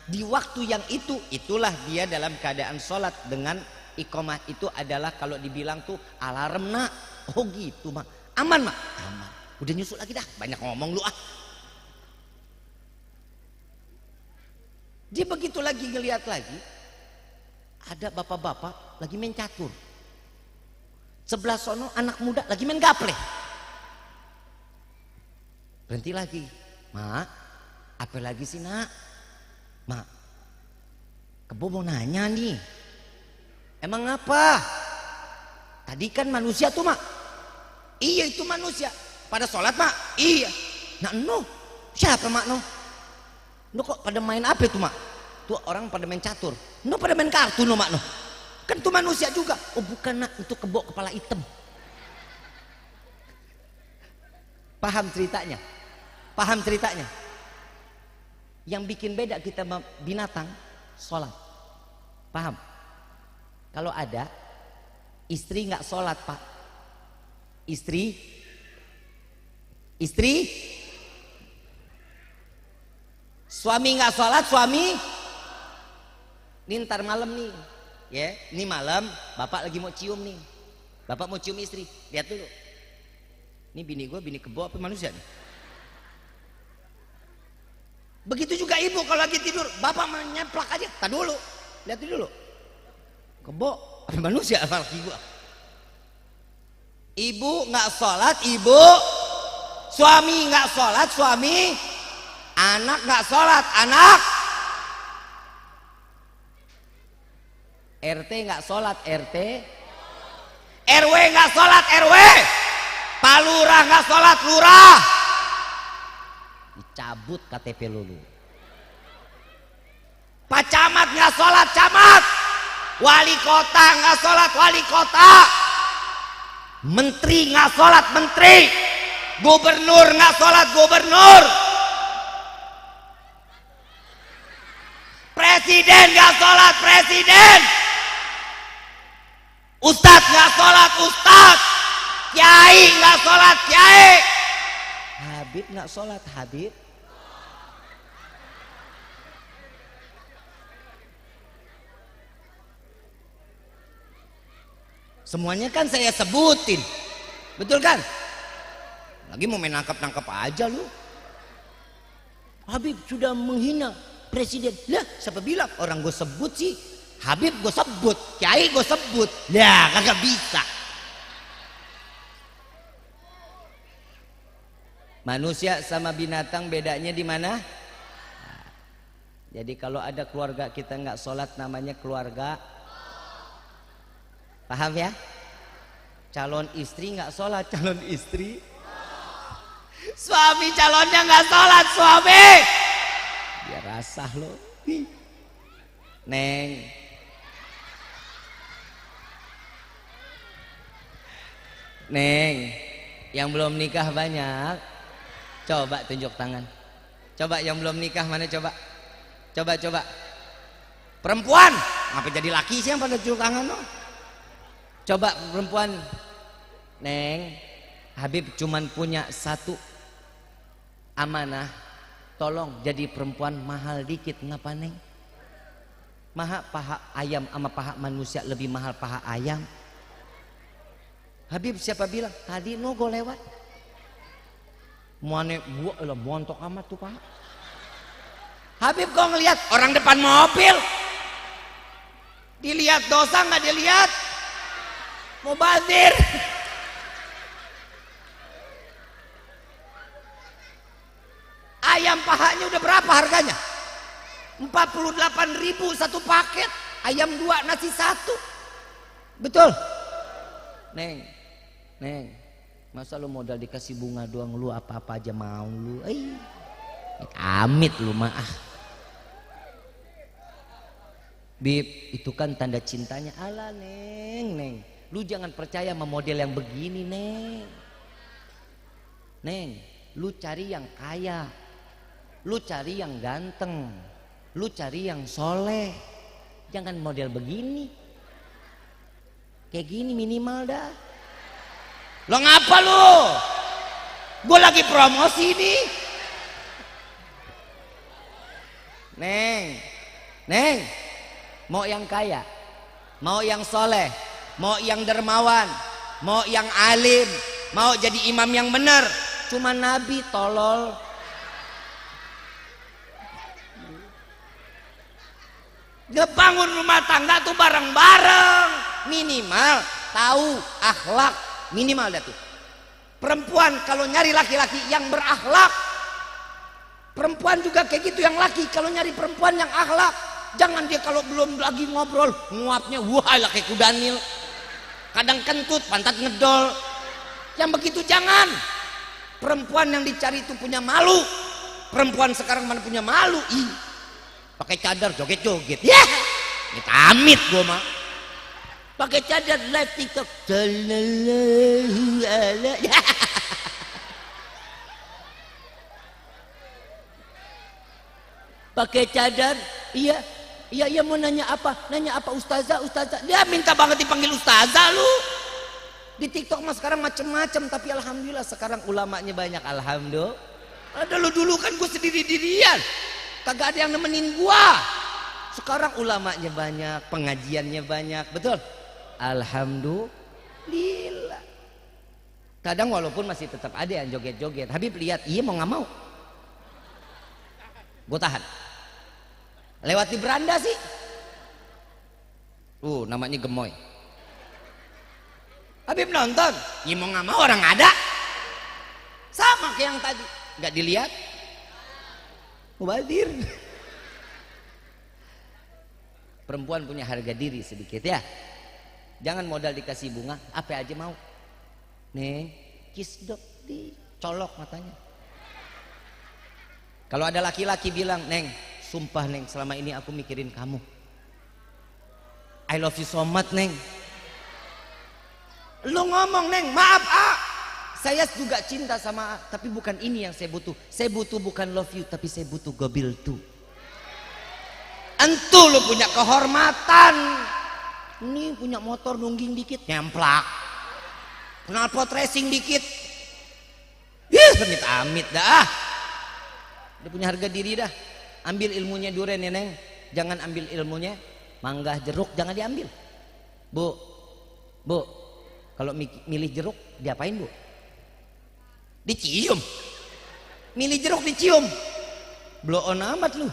Di waktu yang itulah dia dalam keadaan sholat. Dengan iqamah itu adalah kalau dibilang tuh alarm nak. Oh gitu mak. Aman mak? Aman. Udah nyusul lagi dah, banyak ngomong lu ah. Dia begitu lagi ngeliat lagi, ada bapak-bapak lagi main catur. Sebelah sono anak muda lagi main gaple. Berhenti lagi. Mak, apa lagi sih nak? Mak, Kebo mau nanya nih. Emang apa? Tadi kan manusia tuh mak. Iya itu manusia. Pada sholat mak? Iya. Nah no, siapa mak no? No kok pada main apa itu mak? Tuh orang pada main catur. No pada main kartu no mak no. Kan tuh manusia juga. Oh bukan nak, itu Kebo kepala hitam. Paham ceritanya? Paham ceritanya? Yang bikin beda kita binatang, sholat. Paham? Kalau ada istri nggak sholat pak, istri suami nggak sholat, suami ini ntar malam nih ya, ini malam bapak lagi mau cium nih, bapak mau cium istri, lihat dulu ini bini gue, bini Kebo apa manusia nih? Begitu juga ibu kalau lagi tidur, bapak menyeplak aja, tak dulu, lihat dulu, Kebo apa manusia apa laki gue? Ibu nggak sholat, ibu, suami nggak sholat, suami, anak nggak sholat, anak, RT nggak sholat, RT, RW nggak sholat, RW, Pak Lurah nggak sholat, lurah, dicabut KTP lulu. Pak Camat nggak sholat, camat, wali kota nggak sholat, wali kota, menteri nggak sholat, menteri, gubernur nggak sholat, gubernur, presiden nggak sholat, presiden, ustadz nggak sholat, ustadz, kiai nggak sholat, kiai, Habib nggak sholat, Habib. Semuanya kan saya sebutin, betul kan? Lagi mau main nangkap aja lu. Habib sudah menghina presiden. Lah siapa bilang orang gue sebut sih? Habib gue sebut, kiai gue sebut. Lah kagak bisa. Manusia sama binatang bedanya di mana? Jadi kalau ada keluarga kita nggak sholat namanya keluarga. Paham ya? Calon istri nggak sholat, calon istri. Suami calonnya nggak sholat, suami. Dia rasah loh. Neng, Neng, yang belum nikah banyak. Coba tunjuk tangan. Coba yang belum nikah mana coba? Coba. Perempuan, ngapa jadi laki sih yang pada tunjuk tangan loh? Coba perempuan. Neng, Habib cuman punya satu amanah, tolong jadi perempuan mahal dikit. Ngapa Neng? Paha ayam sama paha manusia lebih mahal paha ayam. Habib siapa bilang? Tadi nogo lewat. Muane gua lah montok amat tuh Pak. Habib kok ngelihat orang depan mobil. Dilihat dosa nggak dilihat? Mubazir. Ayam pahanya udah berapa harganya? 48.000 satu paket. Ayam 2 nasi 1. Betul? Neng, masa lu modal dikasih bunga doang lu apa-apa aja mau lu? Amit lu mah. Bib, itu kan tanda cintanya. Alah neng, lu jangan percaya sama model yang begini neng, lu cari yang kaya, lu cari yang ganteng, lu cari yang soleh, jangan model begini. Kayak gini minimal dah. Lo ngapa lu? Gue lagi promosi nih. Neng, mau yang kaya, mau yang soleh, mau yang dermawan, mau yang alim, mau jadi imam yang benar. Cuma Nabi tolol. Dia bangun rumah tangga tuh bareng-bareng, minimal tahu akhlak, minimal dah tuh. Perempuan kalau nyari laki-laki yang berakhlak, perempuan juga kayak gitu yang laki kalau nyari perempuan yang akhlak. Jangan dia kalau belum lagi ngobrol nguapnya wah lah kayak kudanil, kadang kentut pantat ngedol. Yang begitu jangan. Perempuan yang dicari itu punya malu. Perempuan sekarang mana punya malu? Pakai cadar joget-joget ya, amit gua mah. Pakai cadar live TikTok sallallahu alaihi pakai cadar. Iya mau nanya apa ustazah. Dia minta banget dipanggil ustazah lu. Di TikTok mah sekarang macem-macem, tapi alhamdulillah sekarang ulamanya banyak. Alhamdulillah. Ada lu dulu kan gue sendiri-dirian, kagak ada yang nemenin gua. Sekarang ulamanya banyak, pengajiannya banyak, betul? Alhamdulillah. Kadang walaupun masih tetap ada yang joget-joget. Habib lihat, iya mau nggak mau, gua tahan. Lewat di beranda sih, namanya gemoy. Habib nonton, iya mau nggak mau orang ada. Sama kayak yang tadi, nggak dilihat. Mubazir. Perempuan punya harga diri sedikit ya. Jangan modal dikasih bunga, apa aja mau. Nih, kiss dok, dicolok matanya. Kalau ada laki-laki bilang, Neng, sumpah Neng, selama ini aku mikirin kamu. I love you so much Neng. Lu ngomong Neng, maaf saya juga cinta sama tapi bukan ini yang saya butuh. Saya butuh bukan love you, tapi saya butuh gobil tuh. Entu lu punya kehormatan. Ini punya motor nungging dikit, nyemplak. Knalpot racing dikit. Amit dah. Dia punya harga diri dah. Ambil ilmunya duren ya Neng. Jangan ambil ilmunya mangga jeruk, jangan diambil. Bu, kalau milih jeruk diapain Bu? Dicium. Milih jeruk dicium. Blow on amat lu.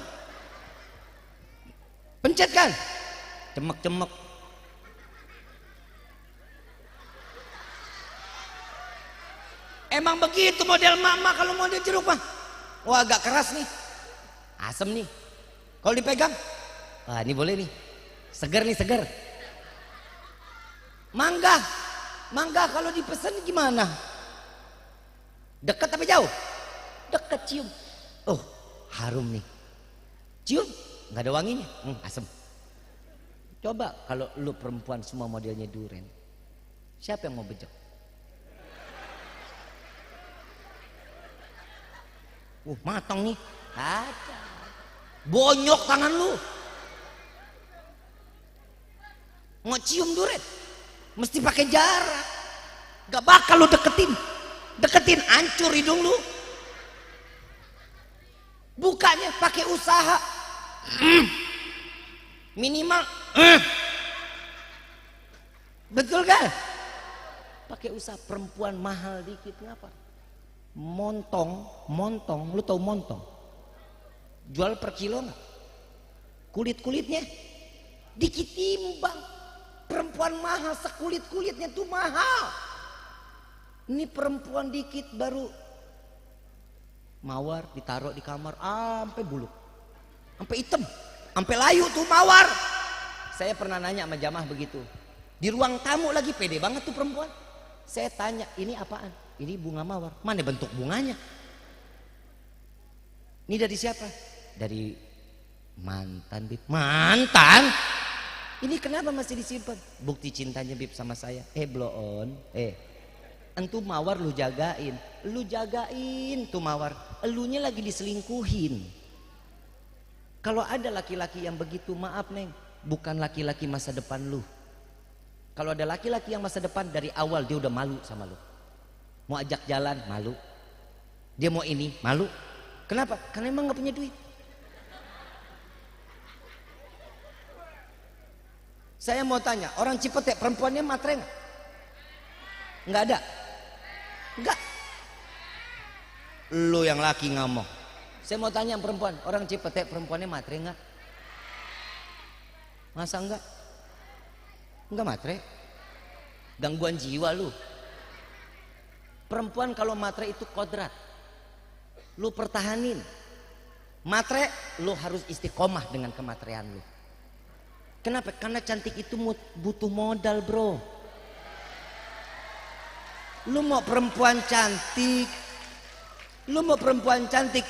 Pencet kan? Cemek-cemek. Emang begitu model mama kalau model jeruk mah. Wah agak keras nih. Asem nih. Kalau dipegang, wah ini boleh nih. Seger nih, seger. Mangga kalau dipesan gimana? Dekat tapi jauh? Dekat, cium. Oh, harum nih. Cium, nggak ada wanginya. Asem. Coba kalau lu perempuan semua modelnya duren. Siapa yang mau bejek? Matang nih. Ada. Bonyok tangan lu. Mau cium duren, mesti pakai jarak. Gak bakal lu deketin hancur hidung lu. Bukanya pakai usaha. Minimal. Betul kan? pakai usaha. Perempuan mahal dikit ngapa? Montong, lu tahu montong? Jual per kilo nggak? Kulit-kulitnya dikit timbang. Perempuan mahal, sekulit-kulitnya tuh mahal. Ini perempuan dikit baru mawar ditaruh di kamar sampai bulu, sampai hitam, sampai layu tuh mawar. Saya pernah nanya sama jamaah begitu. Di ruang tamu lagi pede banget tuh perempuan. Saya tanya, ini apaan? Ini bunga mawar. Mana bentuk bunganya? Ini dari siapa? Dari mantan, Bib. Mantan? Ini kenapa masih disimpan? Bukti cintanya Bib sama saya. Blow on. Entu mawar lu jagain tuh mawar. Elunya lagi diselingkuhin. Kalau ada laki-laki yang begitu, maaf Neng, bukan laki-laki masa depan lu. Kalau ada laki-laki yang masa depan, dari awal dia udah malu sama lu. Mau ajak jalan malu, dia mau ini malu. Kenapa? Karena emang gak punya duit. Saya mau tanya, orang Cipete perempuannya matre nggak? Nggak ada? Nggak. Lu yang laki ngomong. Saya mau tanya perempuan, orang Cipete perempuannya matre nggak? Masa enggak? Enggak matre? Gangguan jiwa lu. Perempuan kalau matre itu kodrat, lu pertahanin. Matre, lu harus istiqomah dengan kematrean lu. Kenapa? Karena cantik itu butuh modal, bro. Lu mau perempuan cantik,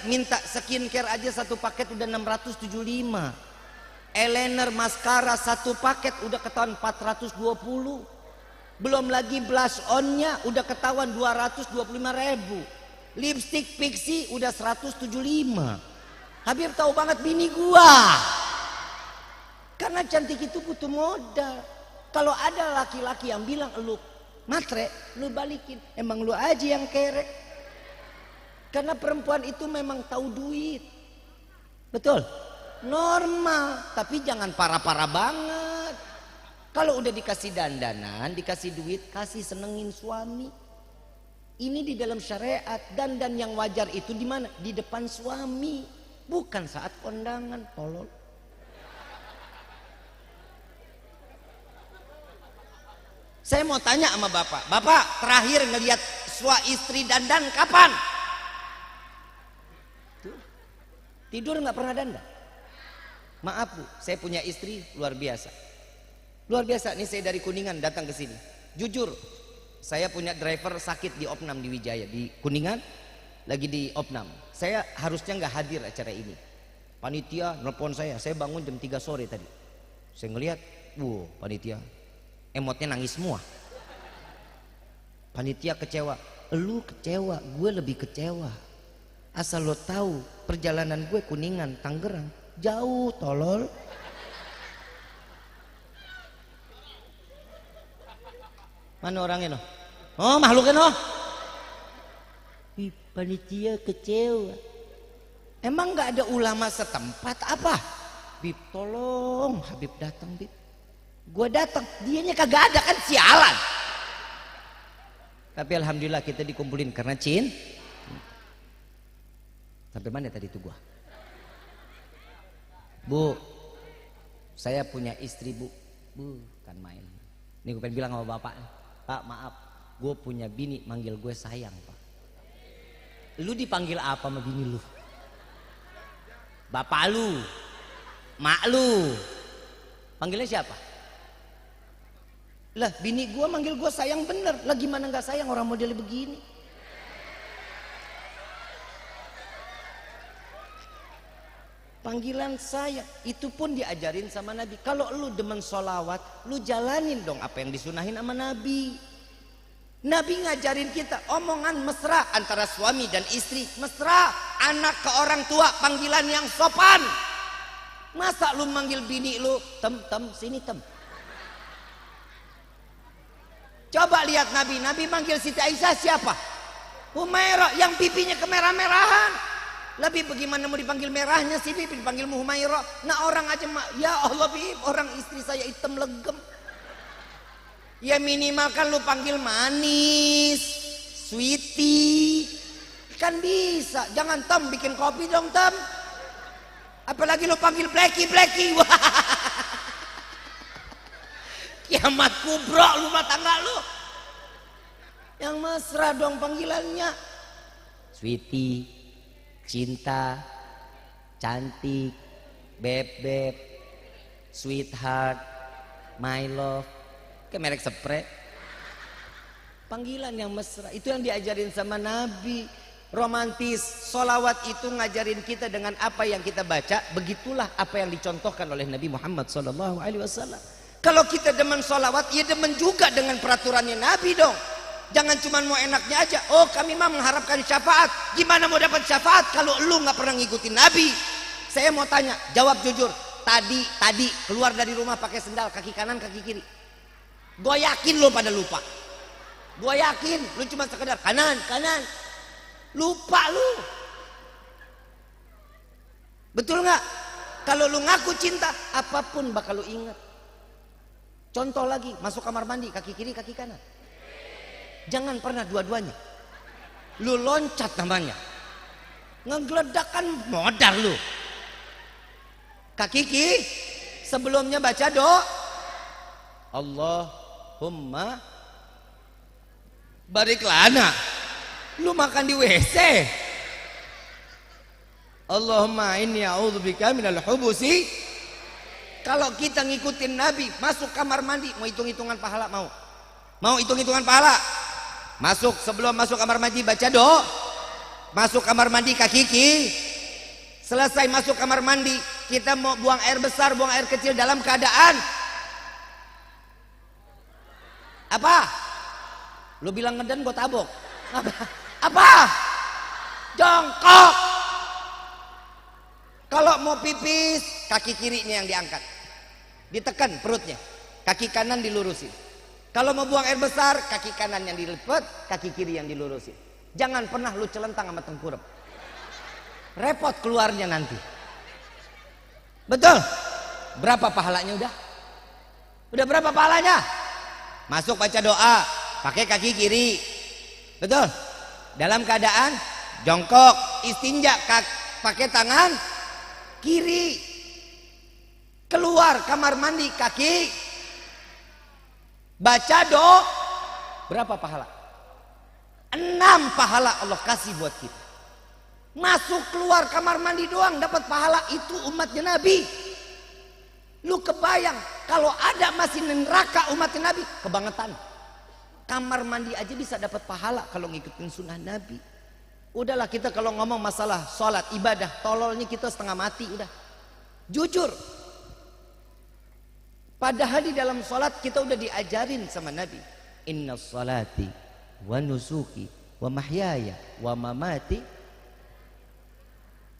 minta skincare aja satu paket udah 675. Eyeliner maskara satu paket udah ketahuan 420. Belum lagi blush onnya udah ketahuan 225.000. Lipstick Pixi udah 175. Habib tahu banget bini gua. Karena cantik itu butuh modal. Kalau ada laki-laki yang bilang lu matre, lu balikin. Emang lu aja yang kerek. Karena perempuan itu memang tahu duit. Betul? Normal, tapi jangan parah-parah banget. Kalau udah dikasih dandanan, dikasih duit, kasih senengin suami. Ini di dalam syariat. Dandan yang wajar itu di mana? Di depan suami, bukan saat kondangan. Tolol. Saya mau tanya sama bapak, bapak terakhir ngelihat istri dandan kapan? Tidur nggak pernah dandan? Maaf Bu, saya punya istri luar biasa. Luar biasa, nih saya dari Kuningan datang ke sini. Jujur, saya punya driver sakit di Opnam di Wijaya, di Kuningan, lagi di Opnam. Saya harusnya nggak hadir acara ini. Panitia nelpon saya bangun jam 3 sore tadi. Saya ngelihat, panitia emotnya nangis semua. Panitia kecewa. Lu kecewa, gue lebih kecewa. Asal lo tahu, perjalanan gue Kuningan, Tangerang, jauh tolol. Mana orangnya no? Oh makhluknya no? Panitia kecewa. Emang nggak ada ulama setempat apa? Bib tolong, Habib datang Bib. Gue datang, dianya kagak ada, kan sialan. Tapi alhamdulillah kita dikumpulin karena Sampai mana tadi itu gua? Bu, saya punya istri Bu. Kan main. Ini gue pengen bilang sama bapak, Pak maaf, gue punya bini manggil gue sayang Pak. Lu dipanggil apa sama bini lu? Bapak lu, mak lu, panggilnya siapa? Lah bini gua manggil gua sayang bener. Lah gimana nggak sayang orang model begini? Panggilan sayang itu pun diajarin sama Nabi. Kalau lu demen sholawat, lu jalanin dong apa yang disunahin sama Nabi. Nabi ngajarin kita omongan mesra antara suami dan istri. Mesra, anak ke orang tua, panggilan yang sopan. Masa lu manggil bini lu tem sini tem. Coba lihat Nabi manggil Siti Aisyah siapa? Humairah yang pipinya kemerah-merahan. Lebih bagaimana mau dipanggil merahnya sih Bib, dipanggil Humairah. Nah orang aja ya Allah Bib, orang istri saya hitam legem. Ya minimal kan lu panggil manis, sweetie, kan bisa. Jangan Tem bikin kopi dong Tem. Apalagi lu panggil Blacky. Wah, kiamat kubro rumah tangga lu. Yang mesra dong panggilannya. Sweetie, cinta, cantik, beb, sweetheart, my love. Kayak merek spray. Panggilan yang mesra. Itu yang diajarin sama Nabi. Romantis. Solawat itu ngajarin kita dengan apa yang kita baca. Begitulah apa yang dicontohkan oleh Nabi Muhammad SAW. Kalau kita demen solawat, ya demen juga dengan peraturannya Nabi dong. Jangan cuma mau enaknya aja. Oh kami mah mengharapkan syafaat. Gimana mau dapat syafaat kalau lu gak pernah ngikutin Nabi? Saya mau tanya, jawab jujur. Tadi keluar dari rumah pakai sendal, kaki kanan kaki kiri. Gue yakin lo pada lupa. Gue yakin lu cuma sekedar kanan. Lupa lu. Betul nggak? Kalau lu ngaku cinta, apapun bakal lu ingat. Contoh lagi, masuk kamar mandi, kaki kiri kaki kanan. Jangan pernah dua-duanya. Lu loncat namanya. Ngegeledakan modal lu. Kaki kiri sebelumnya baca doa. Allahumma barik lana. Lu makan di WC. Allahumma inni a'udzubika minal hubusi. Kalau kita ngikutin Nabi, masuk kamar mandi, mau hitung-hitungan pahala mau? Mau hitung-hitungan pahala? Masuk, sebelum masuk kamar mandi baca doa. Masuk kamar mandi kaki kiri. Selesai masuk kamar mandi, kita mau buang air besar, buang air kecil dalam keadaan apa? Lu bilang ngeden gue tabok. Apa? Jongkok. Kalau mau pipis, kaki kirinya yang diangkat, ditekan perutnya, kaki kanan dilurusin. Kalau mau buang air besar, kaki kanan yang dilepet, kaki kiri yang dilurusin. Jangan pernah lu celentang sama tengkurap. Repot keluarnya nanti. Betul? Berapa pahalanya udah? Udah berapa pahalanya? Masuk baca doa, pakai kaki kiri. Betul? Dalam keadaan jongkok, istinja, pakai tangan kiri. Keluar kamar mandi kaki. Baca doa. Berapa pahala? 6 pahala Allah kasih buat kita. Masuk keluar kamar mandi doang dapat pahala. Itu umatnya Nabi. Lu kebayang kalau ada masih neraka umatnya Nabi, kebangetan. Kamar mandi aja bisa dapat pahala kalau ngikutin sunnah Nabi. Udahlah kita kalau ngomong masalah sholat ibadah, tololnya kita setengah mati udah. Jujur. Padahal di dalam sholat kita udah diajarin sama Nabi. Inna sholati wa nusuki wa mahyaya wa mamati.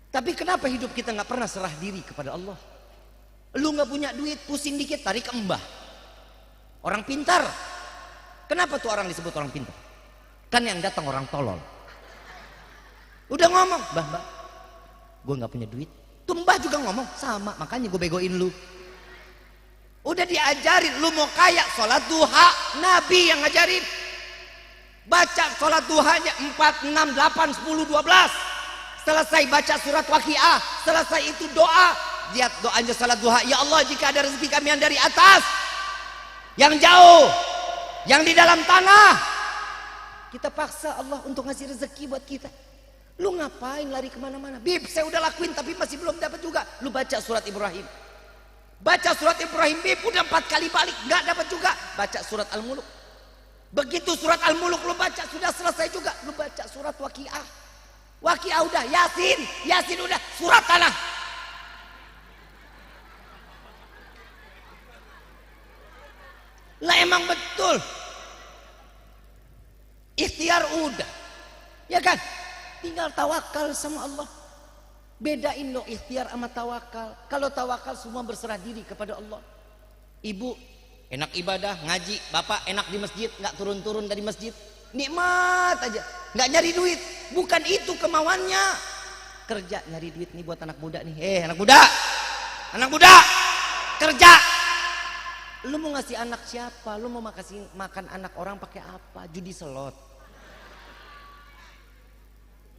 Tapi kenapa hidup kita nggak pernah serah diri kepada Allah? Lu nggak punya duit, pusing dikit tarik ke mbah. Orang pintar. Kenapa tuh orang disebut orang pintar? Kan yang datang orang tolol. Udah ngomong, mbah, gue nggak punya duit. Tuh mbah juga ngomong sama, makanya gue begoin lu. Udah diajarin, lu mau kaya sholat duha, Nabi yang ngajarin. Baca sholat duhanya 4, 6, 8, 10, 12. Selesai baca surat Waqiah, selesai itu doa. Lihat doanya salat duha, ya Allah jika ada rezeki kami yang dari atas, yang jauh, yang di dalam tanah, kita paksa Allah untuk ngasih rezeki buat kita. Lu ngapain lari kemana-mana? Bib, saya udah lakuin tapi masih belum dapat juga. Lu baca surat Ibrahim. Baca surat Ibrahim, Bib, udah 4 kali balik, nggak dapat juga. Baca surat Al-Muluk. Begitu surat Al-Muluk lu baca, sudah selesai juga. Lu baca surat Waqiah. Waqiah udah, Yasin udah, surat tanah. Lah emang betul. Ikhtiar udah. Ya kan? Tinggal tawakal sama Allah. Bedain lo ikhtiar sama tawakal. Kalau tawakal semua berserah diri kepada Allah. Ibu enak ibadah, ngaji. Bapak enak di masjid, nggak turun-turun dari masjid. Nikmat aja, nggak nyari duit. Bukan itu kemauannya. Kerja nyari duit nih buat anak muda nih. Anak muda, kerja. Lu mau ngasih anak siapa? Lu mau makan anak orang pakai apa? Judi slot.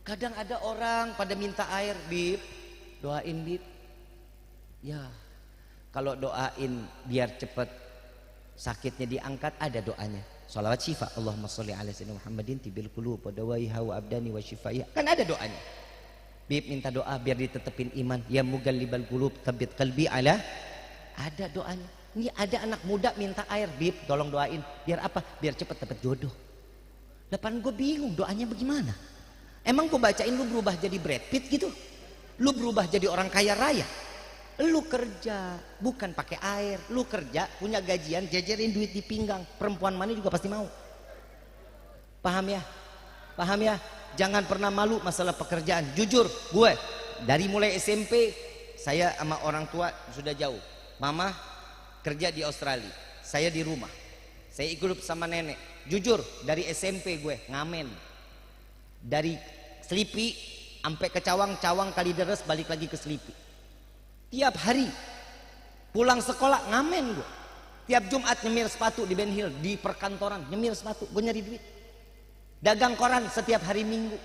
Kadang ada orang pada minta air, Bib, doain Bib. Ya, kalau doain biar cepet sakitnya diangkat, ada doanya. Sholawat syifa, Allahumma sholli ala sayyidina Muhammadin tibil qulub wa dawaiha wa abdani wa shifaiha. Kan ada doanya. Bib minta doa biar ditetepin iman. Ya mugallibal qulub tsabbit qalbi ala. Ada doanya. Ini ada anak muda minta air, Bib, tolong doain. Biar apa? Biar cepet dapat jodoh. Depan gue bingung doanya bagaimana. Emang gue bacain lu berubah jadi Brad Pitt gitu? Lu berubah jadi orang kaya raya? Lu kerja bukan pakai air, lu kerja punya gajian, jajarin duit di pinggang, perempuan mana juga pasti mau. Paham ya? Paham ya? Jangan pernah malu masalah pekerjaan. Jujur, gue dari mulai SMP saya sama orang tua sudah jauh. Mama kerja di Australia, saya di rumah. Saya ikut sama nenek. Jujur, dari SMP gue ngamen. Dari Selipi sampai ke Cawang Kalideres, balik lagi ke Selipi. Tiap hari pulang sekolah ngamen gue. Tiap Jumat nyemir sepatu di Ben Hill, di perkantoran nyemir sepatu, gue nyari duit. Dagang koran setiap hari Minggu.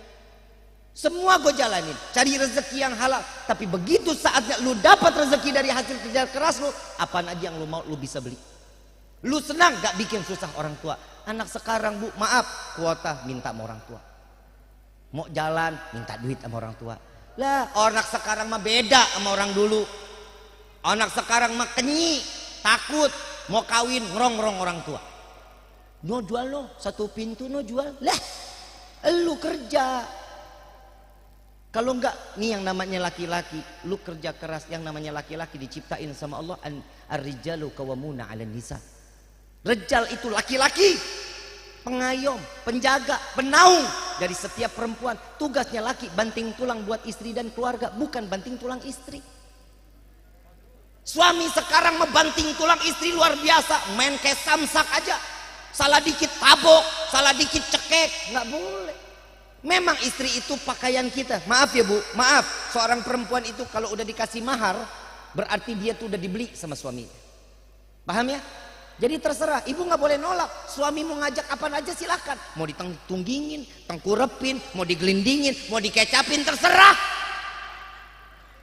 Semua gue jalanin, cari rezeki yang halal. Tapi begitu saatnya lu dapat rezeki dari hasil kerja keras lu, apaan aja yang lu mau lu bisa beli. Lu senang gak bikin susah orang tua. Anak sekarang, Bu, maaf, kuota minta sama orang tua. Mau jalan minta duit sama orang tua. Lah, anak sekarang mah beda sama orang dulu. Anak sekarang mah kenyi, takut, mau kawin ngerong-ngerong orang tua. No jual no, satu pintu no jual. Lah, lu kerja. Kalau enggak, nih yang namanya laki-laki, lu kerja keras. Yang namanya laki-laki diciptain sama Allah, ar-rijalu qawwamuna 'alan nisa. Rijal itu laki-laki, pengayom, penjaga, penaung dari setiap perempuan. Tugasnya laki banting tulang buat istri dan keluarga, bukan banting tulang istri. Suami sekarang membanting tulang istri luar biasa, main kayak samsak aja. Salah dikit tabok, salah dikit cekek, nggak boleh. Memang istri itu pakaian kita. Maaf ya Bu, maaf. Seorang perempuan itu kalau udah dikasih mahar, berarti dia tuh udah dibeli sama suaminya. Paham ya? Jadi terserah, ibu nggak boleh nolak. Suami mau ngajak apa aja silakan. Mau ditunggingin, tengkurepin, mau digelindingin, mau dikecapin, terserah.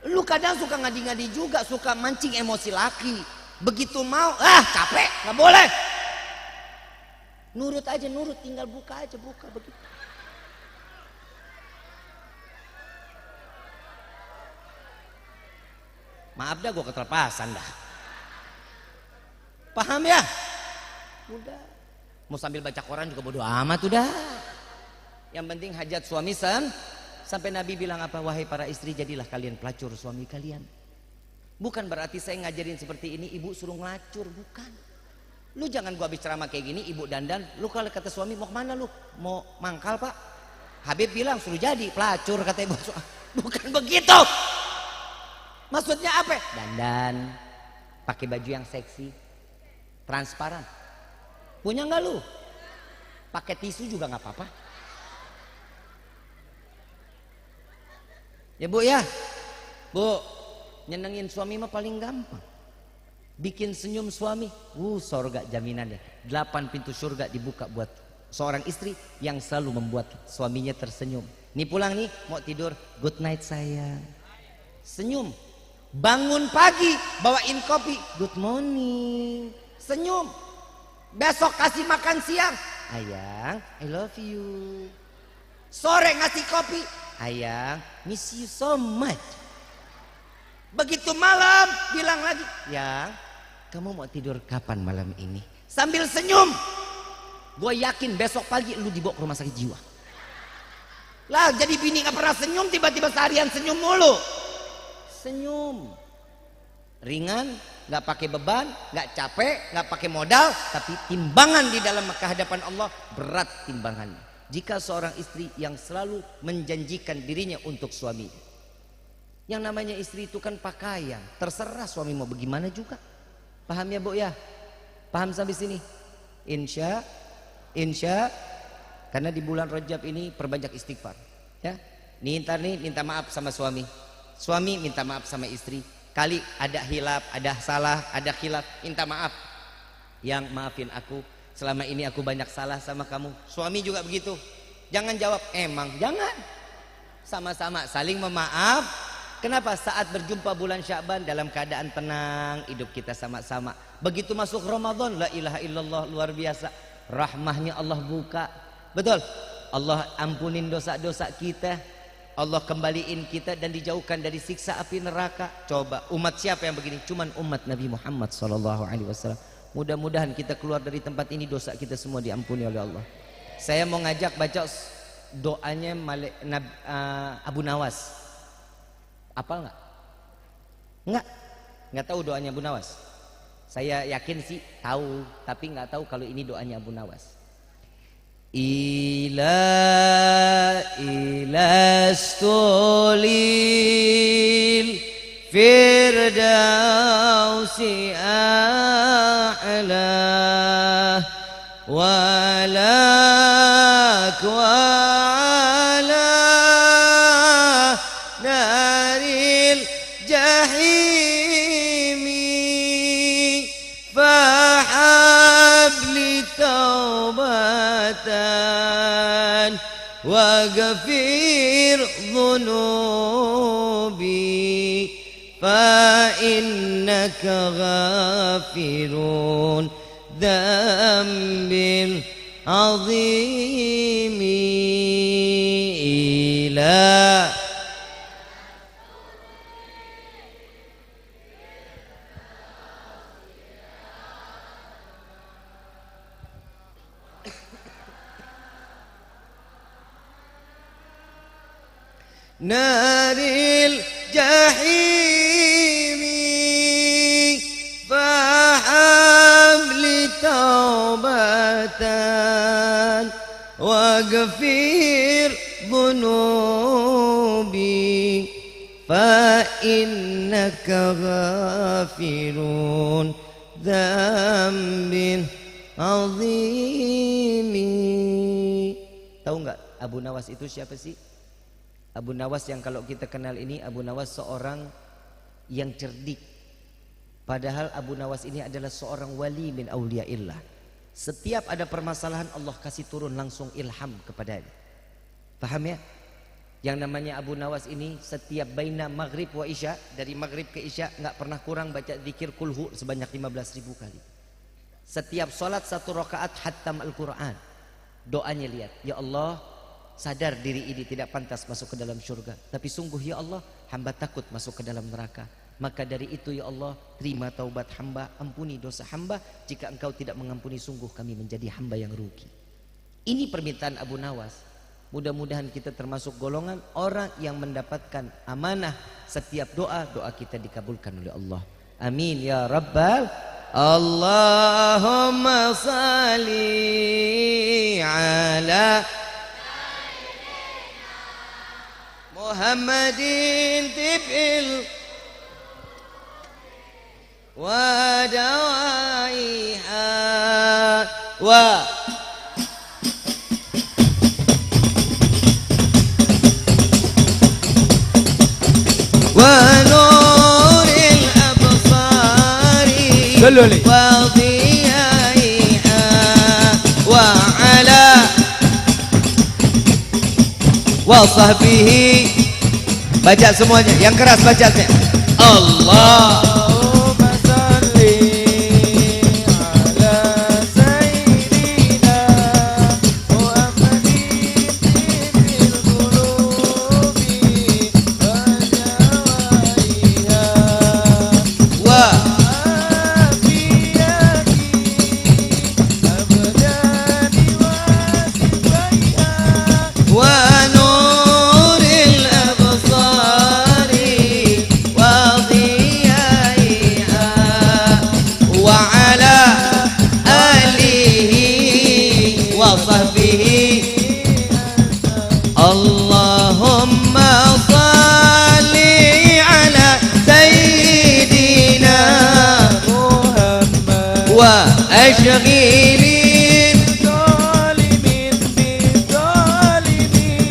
Lu kadang suka ngadi-ngadi juga, suka mancing emosi laki. Begitu mau, capek, nggak boleh. Nurut aja, nurut, tinggal buka aja, buka begitu. Maaf dah, gue keterpasan dah. Paham ya? Udah. Mau sambil baca koran juga bodo amat udah. Yang penting hajat suami sampai Nabi bilang apa? Wahai para istri, jadilah kalian pelacur suami kalian. Bukan berarti saya ngajarin seperti ini ibu suruh ngelacur, bukan. Lu jangan gua habis ceramah kayak gini ibu dandan, lu kalau kata suami mau kemana lu? Mau mangkal Pak? Habib bilang suruh jadi pelacur kata ibu. Bukan begitu. Maksudnya apa? Dandan, pakai baju yang seksi, transparan. Punya nggak lu? Pakai tisu juga nggak apa-apa. Ya Bu ya, Bu, nyenengin suami mah paling gampang. Bikin senyum suami, sorga jaminannya. 8 pintu surga dibuka buat seorang istri yang selalu membuat suaminya tersenyum. Nih pulang nih, mau tidur, good night sayang. Senyum. Bangun pagi, bawain kopi, good morning. Senyum. Besok kasih makan siang, ayang, I love you. Sore ngasih kopi, ayang, miss you so much. Begitu malam bilang lagi, yang kamu mau tidur kapan malam ini? Sambil senyum. Gue yakin besok pagi lu dibawa ke rumah sakit jiwa. Lah jadi bini gak pernah senyum, tiba-tiba seharian senyum mulu. Senyum ringan, gak pakai beban, gak capek, gak pakai modal, tapi timbangan di dalam kehadapan Allah berat timbangannya. Jika seorang istri yang selalu menjanjikan dirinya untuk suami, yang namanya istri itu kan pakaian, terserah suami mau bagaimana juga. Paham ya Bu ya? Paham sampai sini? Insya karena di bulan Rajab ini perbanyak istighfar ya. Nih ntar nih minta maaf sama suami, suami minta maaf sama istri. Kali ada hilaf, ada salah, ada khilaf, minta maaf. yang maafin aku, selama ini aku banyak salah sama kamu. Suami juga begitu, jangan jawab emang, jangan. Sama-sama saling memaaf. Kenapa? Saat berjumpa bulan Sya'ban dalam keadaan tenang, hidup kita sama-sama. Begitu masuk Ramadan, la ilaha illallah, luar biasa, rahmahnya Allah buka. Betul, Allah ampunin dosa-dosa kita, Allah kembaliin kita dan dijauhkan dari siksa api neraka. Coba umat siapa yang begini? Cuman umat Nabi Muhammad SAW. Mudah-mudahan kita keluar dari tempat ini dosa kita semua diampuni oleh Allah. Saya mau ngajak baca doanya Abu Nawas. Apal nggak? Nggak tahu doanya Abu Nawas. Saya yakin sih tahu, tapi nggak tahu kalau ini doanya Abu Nawas. Ilastulil firdausi a'la walak wa'ala naril jahimi fahabli taubatan waghfir dhunubi fa innaka ghafirun dzambil azimi ila naril jahimi fahamli taubatan waghfir dhunubi fa innaka ghafirun dzambil azimi. Tahu nggak Abu Nawas itu siapa sih? Abu Nawas yang kalau kita kenal ini, Abu Nawas seorang yang cerdik. Padahal Abu Nawas ini adalah seorang wali min auliyaillah. Setiap ada permasalahan Allah kasih turun langsung ilham kepadanya. Paham ya? Yang namanya Abu Nawas ini setiap baina maghrib wa isya, dari maghrib ke isya nggak pernah kurang baca zikir kulhu sebanyak 15.000 kali. Setiap sholat 1 rakaat khatam Al-Quran. Doanya lihat, ya Allah, sadar diri ini tidak pantas masuk ke dalam surga, tapi sungguh ya Allah, hamba takut masuk ke dalam neraka. Maka dari itu ya Allah, terima taubat hamba, ampuni dosa hamba. Jika engkau tidak mengampuni, sungguh kami menjadi hamba yang rugi. Ini permintaan Abu Nawas. Mudah-mudahan kita termasuk golongan orang yang mendapatkan amanah. Setiap doa kita dikabulkan oleh Allah. Amin ya rabbal. Allahumma salli ala Muhammadin tibil wa dawaiha wa nuril absari wa dhiyaiha wa ala wa sahbihi. Baca semuanya, yang keras bacanya. Allahumma salli ala sayyidina Muhammadin tibil qulubi wa jawaiha wa afiyati abdani wa sifaiha wa Allahumma salli ala sayyidina Muhammad wa ashghilin zalimin bizalimin.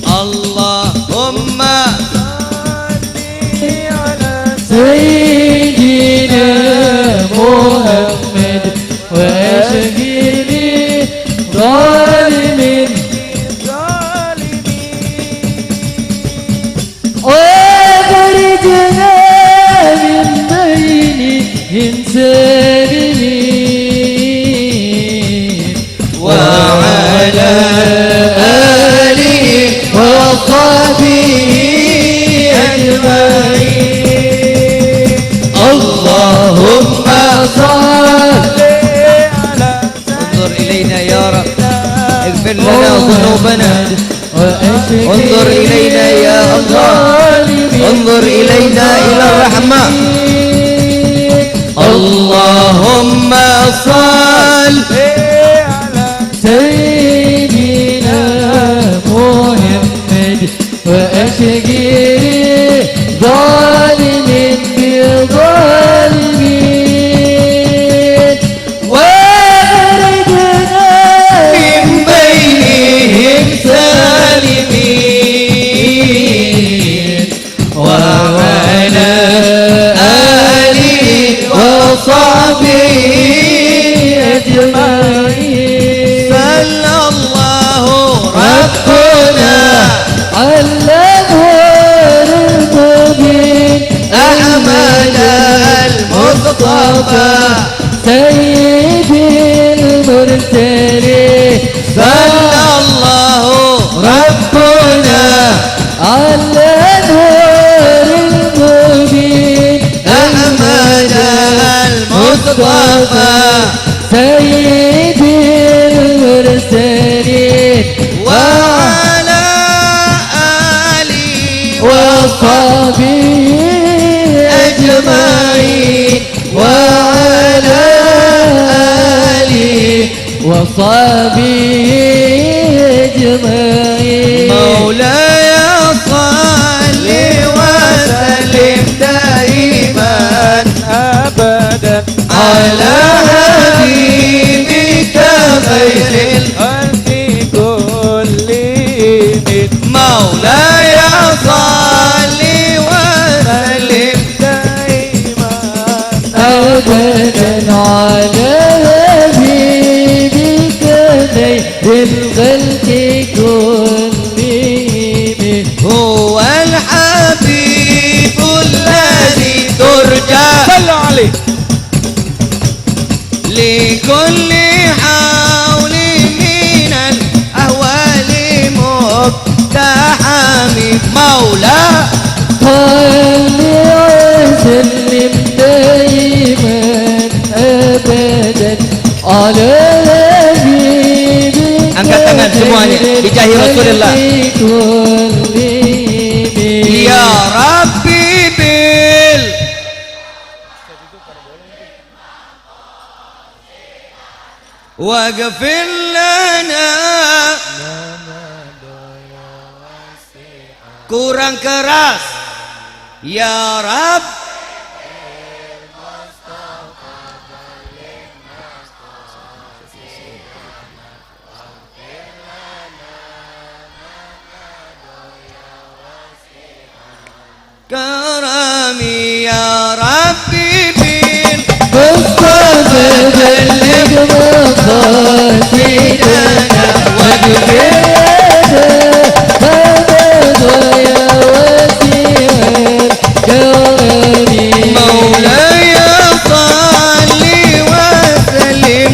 Allahumma salli ala sayyidina Muhammad واغفر لنا ذنوبنا انظر إلينا يا الله انظر إلينا إلى الرحمة اللهم صل على سيدنا محمد وأشقي ظالم بظالمين وأردنا من بينهم سالمين وعلى آله وصحبه أجمعين صلى الله ربنا على الهر المبين أحمد المصطفى سيد المرسلين صلى الله ربنا على الهر المبين أحمد المصطفى سيد المرسلين وعلى آله وصحبه أجمعين وعلى آله وصحبه أجمعين مولاي صل وسلم دائما أبدا على حبيبك خير الخلق كلهم مولاي صل وسلم دائما أبدا على حبيبك خير الخلق كلهم هو الحبيب الذي ترجى صلوا عليه لكل حول من الأهوال مقتحم مولى صل وسلم دائما أبدا على حبيبك Angkat tangan semuanya bijahi Rasulullah Ya Rabbi bil waghfir lana kurang keras Ya Rabb كرامي يا ربي بين مصطفى بلغ مقاصدنا وبكذا فمضى يا وسيع الكرم مولاي صل وسلم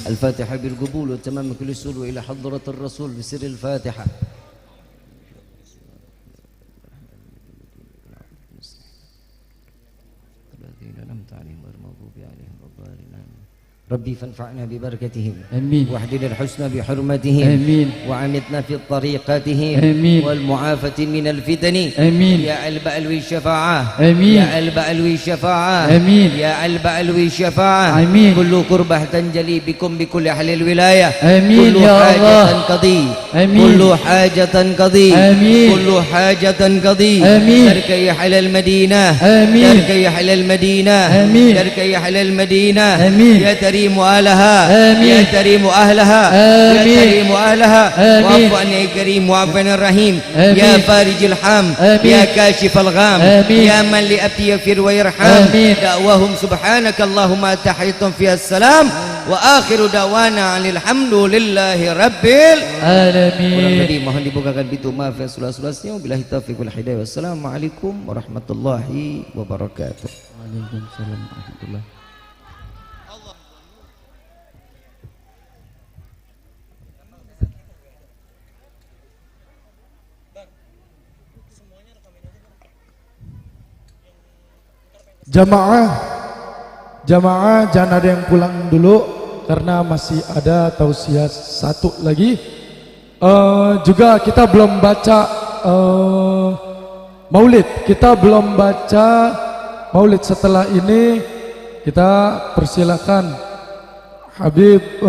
الفاتحة بالقبول وتمام كل السلو إلى حضرة الرسول بسر الفاتحة الذين أنعمت عليهم غير المغضوب عليهم ولا الضالين ربي فانفعنا ببركتهم آمين واحدنا الحسنى بحرمتهم آمين وعمتنا في طريقتهم آمين والمعافاة من الفتن آمين يا البألوي الشفاعة آمين يا البألوي الشفاعة آمين يا البألوي الشفاعة آمين كل كربة تنجلي بكم بكل أهل الولاية آمين كل يا حاجة الله قضي آمين كل حاجة قضي آمين كل حاجة قضي آمين تركي أهل المدينة آمين تركي أهل المدينة آمين تركي أهل المدينة آمين يا تريم أهلها آمين يا تريم أهلها آمين يا تريم أهلها آمين واعف عنا يا كريم واعف عنا الرحيم آمين يا فارج الحام آمين يا كاشف الغام آمين يا من لأبتي يغفر ويرحم آمين دعواهم سبحانك اللهم تحيتهم فيها السلام وآخر دعوانا عن الحمد لله رب العالمين. Jadi mohon dibukakan pintu maaf yang seluas-luasnya. Wabillahi taufiq wal hidayah. Wassalamualaikum warahmatullahi wabarakatuh. Waalaikumsalam warahmatullahi. Jamaah jangan ada yang pulang dulu karena masih ada tausiah satu lagi. Juga kita belum baca maulid. Kita belum baca maulid. Setelah ini kita persilakan Habib